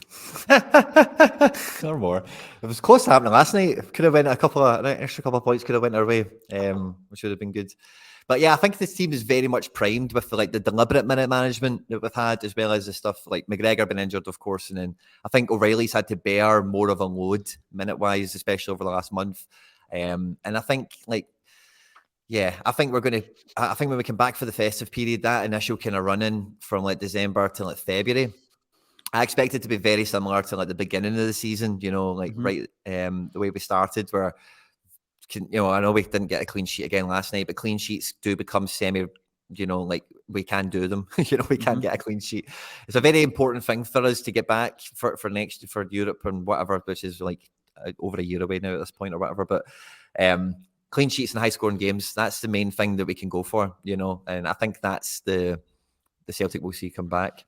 Or more. It was close to happening last night. Could have went an extra couple of points could have went our way, which would have been good. But yeah, I think this team is very much primed with the deliberate minute management that we've had, as well as the stuff like McGregor been injured, of course, and then I think O'Reilly's had to bear more of a load minute-wise, especially over the last month. And I think I think when we come back for the festive period, that initial kind of run-in from December to February, I expect it to be very similar to the beginning of the season, right, the way we started, where, I know we didn't get a clean sheet again last night, but clean sheets do become we can do them. We can't get a clean sheet. It's a very important thing for us to get back for Europe and whatever, which is over a year away now at this point or whatever. But clean sheets and high scoring games, that's the main thing that we can go for, and I think that's the Celtic we'll see come back.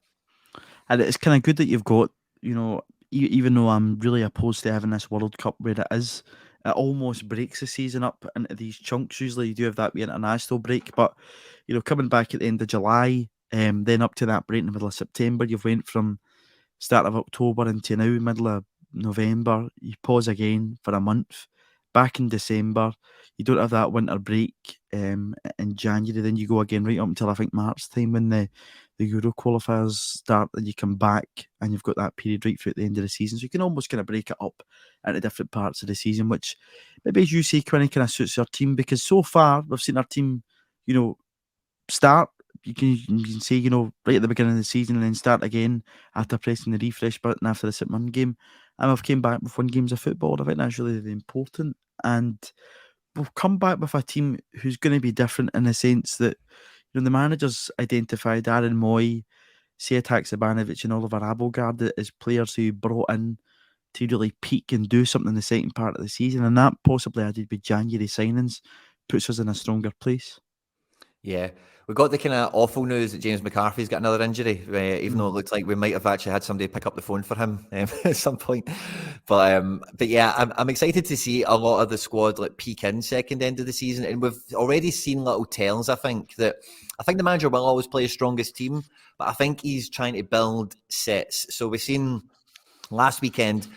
And it's kind of good that you've got, even though I'm really opposed to having this World Cup where it is, it almost breaks the season up into these chunks. Usually you do have that international break, but, coming back at the end of July, then up to that break in the middle of September, you've went from start of October into now, middle of November. You pause again for a month. Back in December, you don't have that winter break in January. Then you go again right up until I think March time when the Euro qualifiers start. And you come back and you've got that period right through at the end of the season. So you can almost kind of break it up into different parts of the season, which maybe, as you say, Quinny, kind of suits our team, because so far we've seen our team, start. You can say, right at the beginning of the season and then start again after pressing the refresh button after the St Mirren game. And we've came back with 1 games of football. I think that's really important. And we'll come back with a team who's going to be different in the sense that, the managers identified Aaron Moy, Seatak Sabanovic and Oliver Abelgard as players who brought in to really peak and do something in the second part of the season. And that possibly added with January signings puts us in a stronger place. Yeah, we got the kind of awful news that James McCarthy's got another injury, even though it looks like we might have actually had somebody pick up the phone for him at some point. But yeah, I'm excited to see a lot of the squad peak in second end of the season, and we've already seen little tells. I think the manager will always play his strongest team, but I think he's trying to build sets. So we've seen last weekend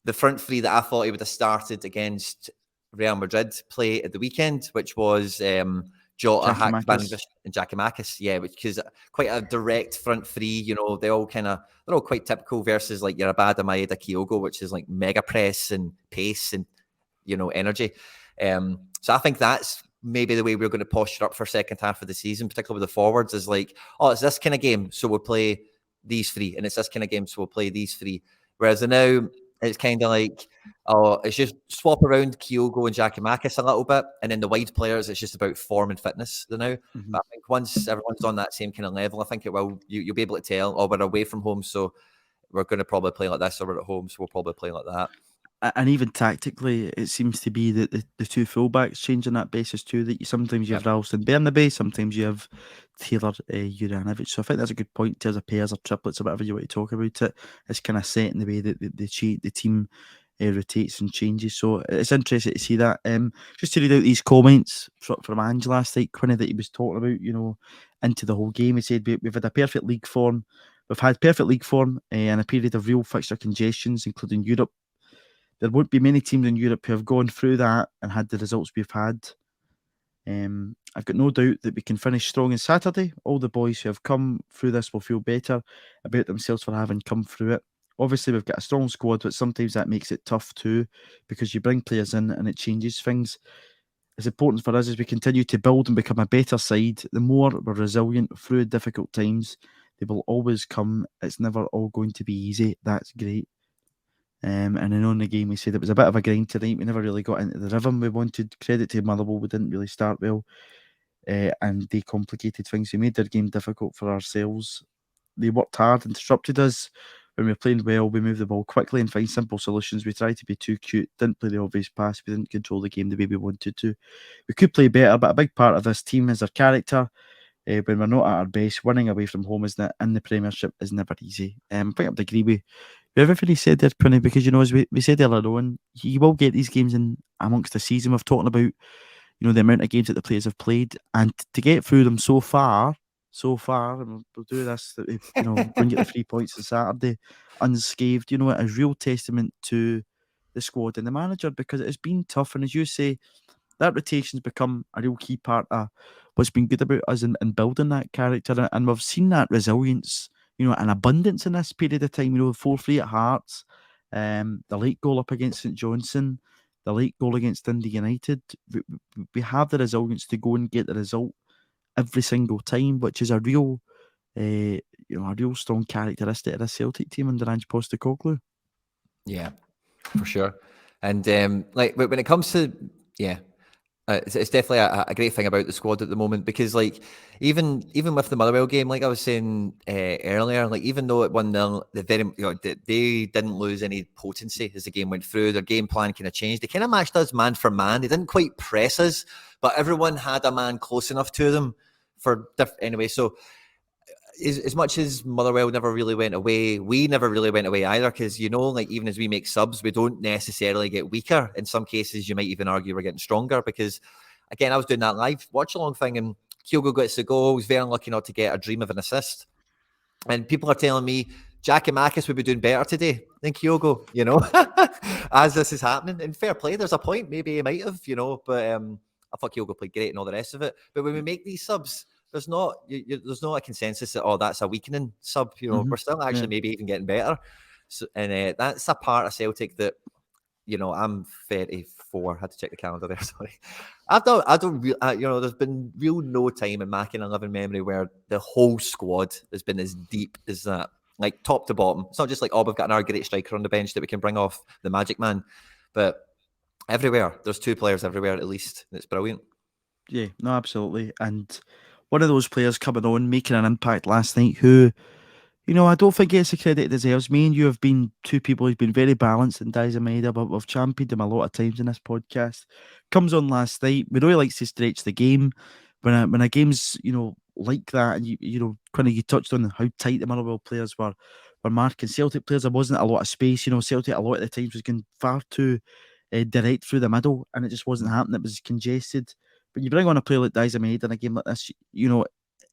the front three that I thought he would have started against Real Madrid play at the weekend, which was Jota, Hackman, and Giakoumakis. Yeah, which is quite a direct front three. They're all quite typical versus your Abada, Maeda, Kyogo, which is mega press and pace and energy. So I think that's maybe the way we're going to posture up for second half of the season, particularly with the forwards, is it's this kind of game, so we'll play these three, and it's this kind of game, so we'll play these three. Whereas now it's kind of it's just swap around Kyogo and Giakoumakis a little bit, and then the wide players, it's just about form and fitness now. But I think once everyone's on that same kind of level, I think you'll be able to tell, we're away from home, so we're going to probably play like this, or we're at home, so we'll probably play like that. And even tactically, it seems to be that the two fullbacks change on that basis too. That sometimes you have Ralston Bernabé, sometimes you have Taylor Juranovic. So I think that's a good point. As a pairs or triplets or whatever you want to talk about it, it's kind of set in the way that the team rotates and changes. So it's interesting to see that. Just to read out these comments from Ange last night, Quinny, that he was talking about, into the whole game. He said we've had a perfect league form. We've had perfect league form and a period of real fixture congestions, including Europe. There won't be many teams in Europe who have gone through that and had the results we've had. I've got no doubt that we can finish strong on Saturday. All the boys who have come through this will feel better about themselves for having come through it. Obviously, we've got a strong squad, but sometimes that makes it tough too, because you bring players in and it changes things. It's important for us as we continue to build and become a better side. The more we're resilient through difficult times, they will always come. It's never all going to be easy. That's great. And then on the game, we said it was a bit of a grind tonight. We never really got into the rhythm we wanted. Credit to Motherwell, we didn't really start well. and they complicated things. We made their game difficult for ourselves. They worked hard and disrupted us. When we were playing well, we moved the ball quickly and find simple solutions. We tried to be too cute, didn't play the obvious pass, we didn't control the game the way we wanted to. We could play better, but a big part of this team is our character. When we're not at our best, winning away from home in the Premiership is never easy. I think I would agree with everything he said there, Quinny, because as we said earlier on, he will get these games in amongst the season. We've talking about the amount of games that the players have played, and to get through them so far, and we'll do this, that we, go and get the 3 points on Saturday unscathed. It is real testament to the squad and the manager, because it has been tough, and as you say, that rotation's become a real key part of what's been good about us in building that character, and we've seen that resilience, and abundance in this period of time. 4-3 at Hearts, the late goal up against St Johnstone, the late goal against Dundee United. We have the resilience to go and get the result every single time, which is a real, a real strong characteristic of the Celtic team under Ange Postecoglou. Yeah, for sure. And like when it comes to it's definitely a great thing about the squad at the moment, because like even with the Motherwell game, like I was saying earlier, like even though it 1-0, they didn't lose any potency as the game went through. Their game plan kind of changed. They kind of matched us man for man. They didn't quite press us, but everyone had a man close enough to them anyway. So as much as Motherwell never really went away, we never really went away either, because, like even as we make subs, we don't necessarily get weaker. In some cases, you might even argue we're getting stronger, because, again, I was doing that live watch-along thing, and Kyogo gets the goal. He was very unlucky not to get a dream of an assist. And people are telling me Giakoumakis would be doing better today than Kyogo, as this is happening. And fair play, there's a point. Maybe he might have, but I thought Kyogo played great and all the rest of it. But when we make these subs, there's not a consensus that that's a weakening sub. We're still actually maybe even getting better. So, and that's a part of Celtic that I'm 34. I had to check the calendar there. Sorry, I don't there's been real no time in Mackin 11 memory where the whole squad has been as deep as that, like top to bottom. It's not just like, we've got another great striker on the bench that we can bring off the Magic Man, but everywhere there's two players everywhere at least. It's brilliant. Yeah, no, absolutely. And one of those players coming on, making an impact last night, who, I don't think gets the credit it deserves. Me and you have been two people who've been very balanced in Maeda, but we've championed him a lot of times in this podcast. Comes on last night. We know he likes to stretch the game. When a game's, like that, and Quinny, you touched on how tight the Motherwell players were marking Celtic players. There wasn't a lot of space. Celtic a lot of the times was going far too direct through the middle, and it just wasn't happening. It was congested. But you bring on a player like Maeda in a game like this,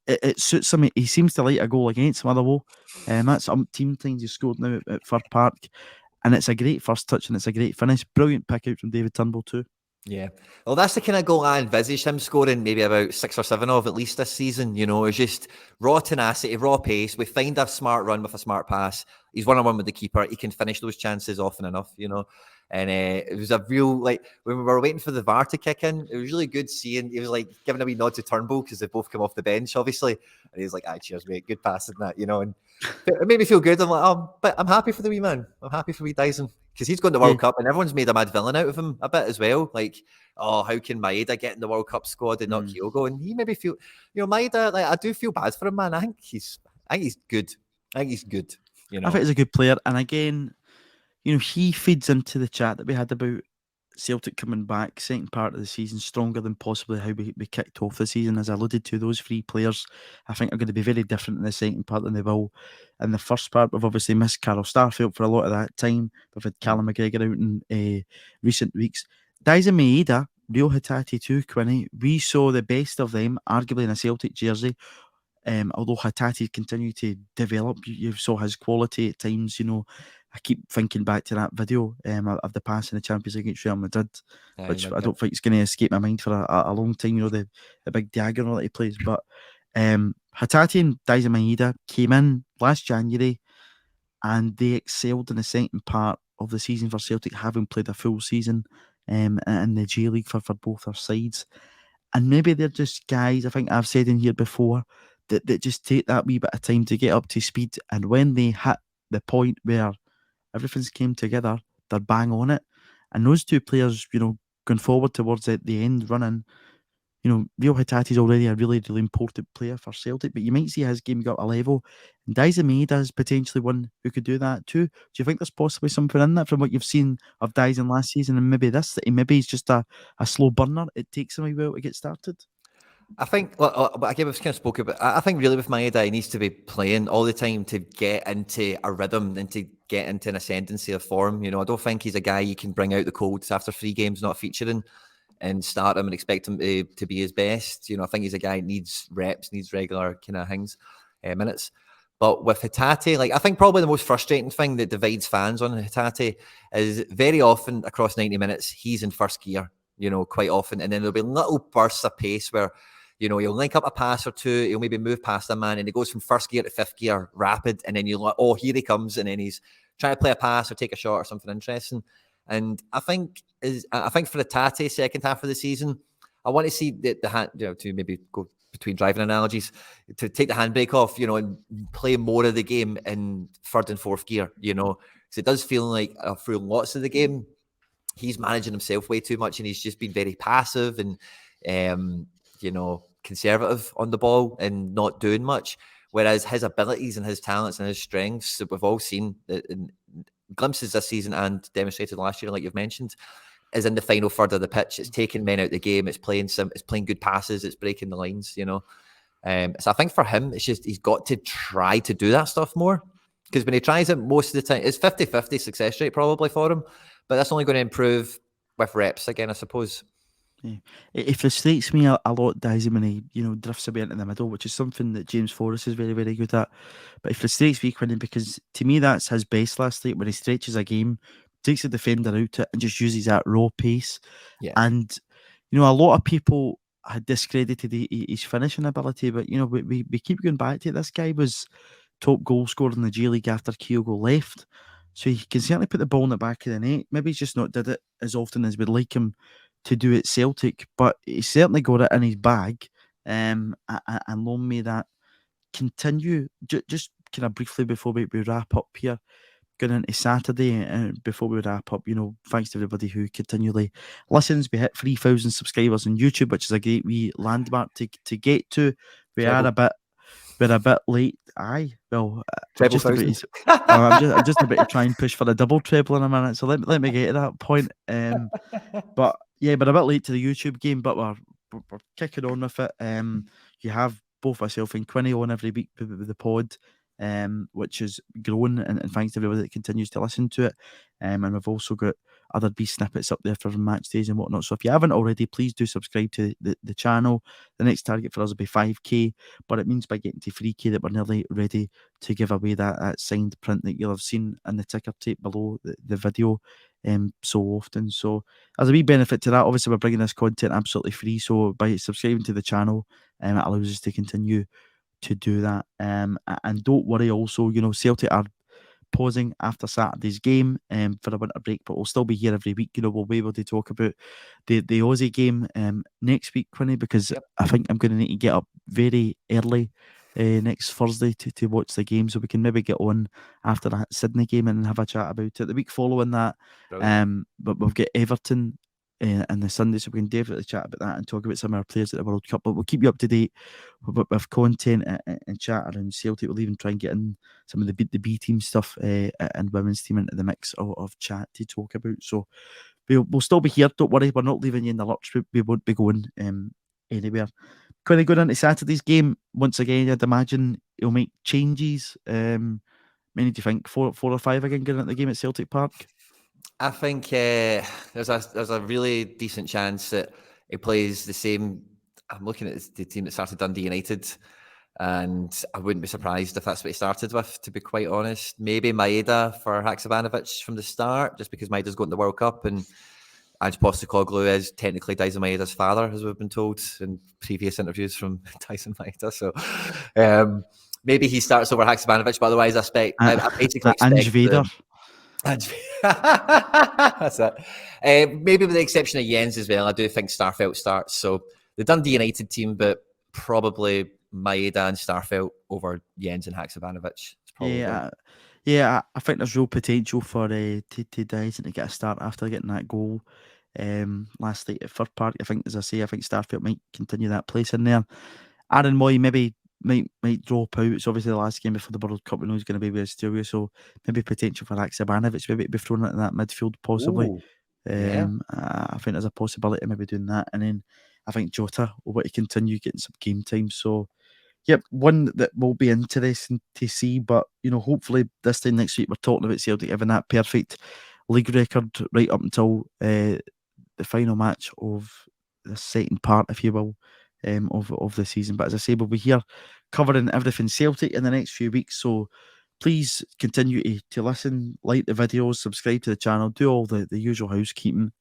it suits him. He seems to like a goal against Motherwell. That's umpteen times he's scored now at Fir Park. And it's a great first touch and it's a great finish. Brilliant pick out from David Turnbull too. Yeah. Well, that's the kind of goal I envisaged him scoring maybe about 6 or 7 of at least this season. It's just raw tenacity, raw pace. We find a smart run with a smart pass. He's 1-on-1 with the keeper. He can finish those chances often enough, And it was a real, like, when we were waiting for the VAR to kick in, it was really good seeing, he was like giving a wee nod to Turnbull because they both come off the bench, obviously. And he's like, cheers, mate. Good pass and that, and it made me feel good. I'm like, but I'm happy for the wee man. I'm happy for wee Dyson. Because he's going to the World Cup and everyone's made a mad villain out of him a bit as well. Like, how can Maeda get in the World Cup squad and not Kyogo? And he maybe feel, Maeda, like, I do feel bad for him, man. I think he's good. I think he's good. I think he's a good player. And again, he feeds into the chat that we had about Celtic coming back, second part of the season, stronger than possibly how we kicked off the season. As I alluded to, those three players, I think, are going to be very different in the second part than they will in the first part. We've obviously missed Carl Starfelt for a lot of that time. We've had Callum McGregor out in recent weeks. Daizen Maeda, Rio Hatate too, Quinny. We saw the best of them, arguably in a Celtic jersey. Although Hatate continued to develop, you saw his quality at times. I keep thinking back to that video of the pass in the Champions League against Real Madrid, which I don't think is going to escape my mind for a long time. The big diagonal that he plays. But Hatate and Daizen Maeda came in last January and they excelled in the second part of the season for Celtic, having played a full season in the J League for both their sides. And maybe they're just guys, I think I've said in here before, that just take that wee bit of time to get up to speed. And when they hit the point where everything's came together, they're bang on it. And those two players, going forward towards the end running, Rio Hitate's already a really, really important player for Celtic, but you might see his game go up a level. And Daisa Maeda is potentially one who could do that too. Do you think there's possibly something in that from what you've seen of Dyson last season and maybe this, that he maybe he's just a slow burner? It takes him a while to get started. I think, but again, we've kind of spoken about. I think really with Maeda, he needs to be playing all the time to get into a rhythm and to get into an ascendancy of form. I don't think he's a guy you can bring out the colds after 3 games not featuring and start him and expect him to be his best. I think he's a guy who needs reps, needs regular kind of minutes. But with Hatate, I think probably the most frustrating thing that divides fans on Hatate is very often across 90 minutes, he's in first gear, quite often. And then there'll be little bursts of pace where, he'll link up a pass or two, he'll maybe move past a man and he goes from first gear to fifth gear rapid. And then you're like, oh, here he comes. And then he's trying to play a pass or take a shot or something interesting. And I think for the Tate second half of the season, I want to see the hand, to maybe go between driving analogies, to take the handbrake off, and play more of the game in third and fourth gear, because it does feel like through lots of the game, he's managing himself way too much and he's just been very passive and, conservative on the ball and not doing much. Whereas his abilities and his talents and his strengths that we've all seen in glimpses this season and demonstrated last year, like you've mentioned, is in the final third of the pitch. It's taking men out of the game. It's playing good passes. It's breaking the lines, So I think for him, it's just he's got to try to do that stuff more. Because when he tries it most of the time, it's 50-50 success rate probably for him. But that's only going to improve with reps again, I suppose. Yeah. It frustrates me a lot, Daisy, when he, drifts away into the middle, which is something that James Forrest is very, very good at. But it frustrates me, Quinny, because to me that's his best last night, when he stretches a game, takes the defender out it and just uses that raw pace. Yeah. And, a lot of people had discredited his finishing ability, but, we keep going back to it. This guy was top goal scorer in the J League after Kyogo left. So he can certainly put the ball in the back of the net. Maybe he's just not did it as often as we'd like him to do at Celtic, but he certainly got it in his bag. And long may that continue. Just kind of briefly before we wrap up here, going into Saturday, and before we wrap up, thanks to everybody who continually listens. We hit 3,000 subscribers on YouTube, which is a great wee landmark to get to. We're a bit late. Aye, well, I'm just about to try and push for a double treble in a minute. So let me get to that point. But yeah, but a bit late to the YouTube game. But we're kicking on with it. You have both myself and Quinny on every week with the pod, which is growing, and thanks to everybody that continues to listen to it. And we've also got other B snippets up there for match days and whatnot. So if you haven't already, please do subscribe to the channel. The next target for us will be 5k, but it means by getting to 3k that we're nearly ready to give away that signed print that you'll have seen in the ticker tape below the video so often. So as a wee benefit to that, obviously we're bringing this content absolutely free. So by subscribing to the channel, it allows us to continue to do that. And don't worry also, Celtic are pausing after Saturday's game for a winter break, but we'll still be here every week. We'll be able to talk about the Aussie game next week, Quinny, because I think I'm going to need to get up very early next Thursday to watch the game, so we can maybe get on after that Sydney game and have a chat about it. The week following that, but we've got Everton and the Sunday, so we can definitely chat about that and talk about some of our players at the World Cup. But we'll keep you up to date with content and chat around Celtic. We'll even try and get in some of the B team stuff and women's team into the mix of chat to talk about. So we'll still be here. Don't worry, we're not leaving you in the lurch. We won't be going anywhere. Quinny, going into Saturday's game, once again, I'd imagine he'll make changes. Many do you think? Four or five again going into the game at Celtic Park? I think there's a really decent chance that he plays the same. I'm looking at the team that started Dundee United, and I wouldn't be surprised if that's what he started with, to be quite honest. Maybe Maeda for Haksabanovic from the start, just because Maeda's going to the World Cup, and Ange Postecoglou is technically Dyson Maeda's father, as we've been told in previous interviews from Dyson Maeda. So maybe he starts over Haksabanovic, but otherwise I basically expect Ange Vader. That's it. Maybe with the exception of Jens as well, I do think Starfelt starts. So the Dundee United team, but probably Maeda and Starfelt over Jens and Haksabanovic. Yeah, I think there's real potential for to Dyson to get a start after getting that goal last night at Fir Park. I think, as I say, I think Starfelt might continue that place in there. Aaron Moy maybe might drop out. It's obviously the last game before the World Cup. We know he's going to be with Australia, so maybe potential for Aksabanovic maybe to be thrown into that midfield possibly. Ooh, yeah. I think there's a possibility of maybe doing that, and then I think Jota will want to continue getting some game time. So, yep, one that will be interesting to see. But hopefully this time next week we're talking about Celtic having that perfect league record right up until the final match of the second part, if you will, of the season. But as I say, we'll be here covering everything Celtic in the next few weeks. So please continue to listen, like the videos, subscribe to the channel, do all the usual housekeeping.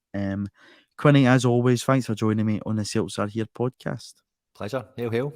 Quinny, as always, thanks for joining me on the Celtics Are Here podcast. Pleasure. Hail, hail.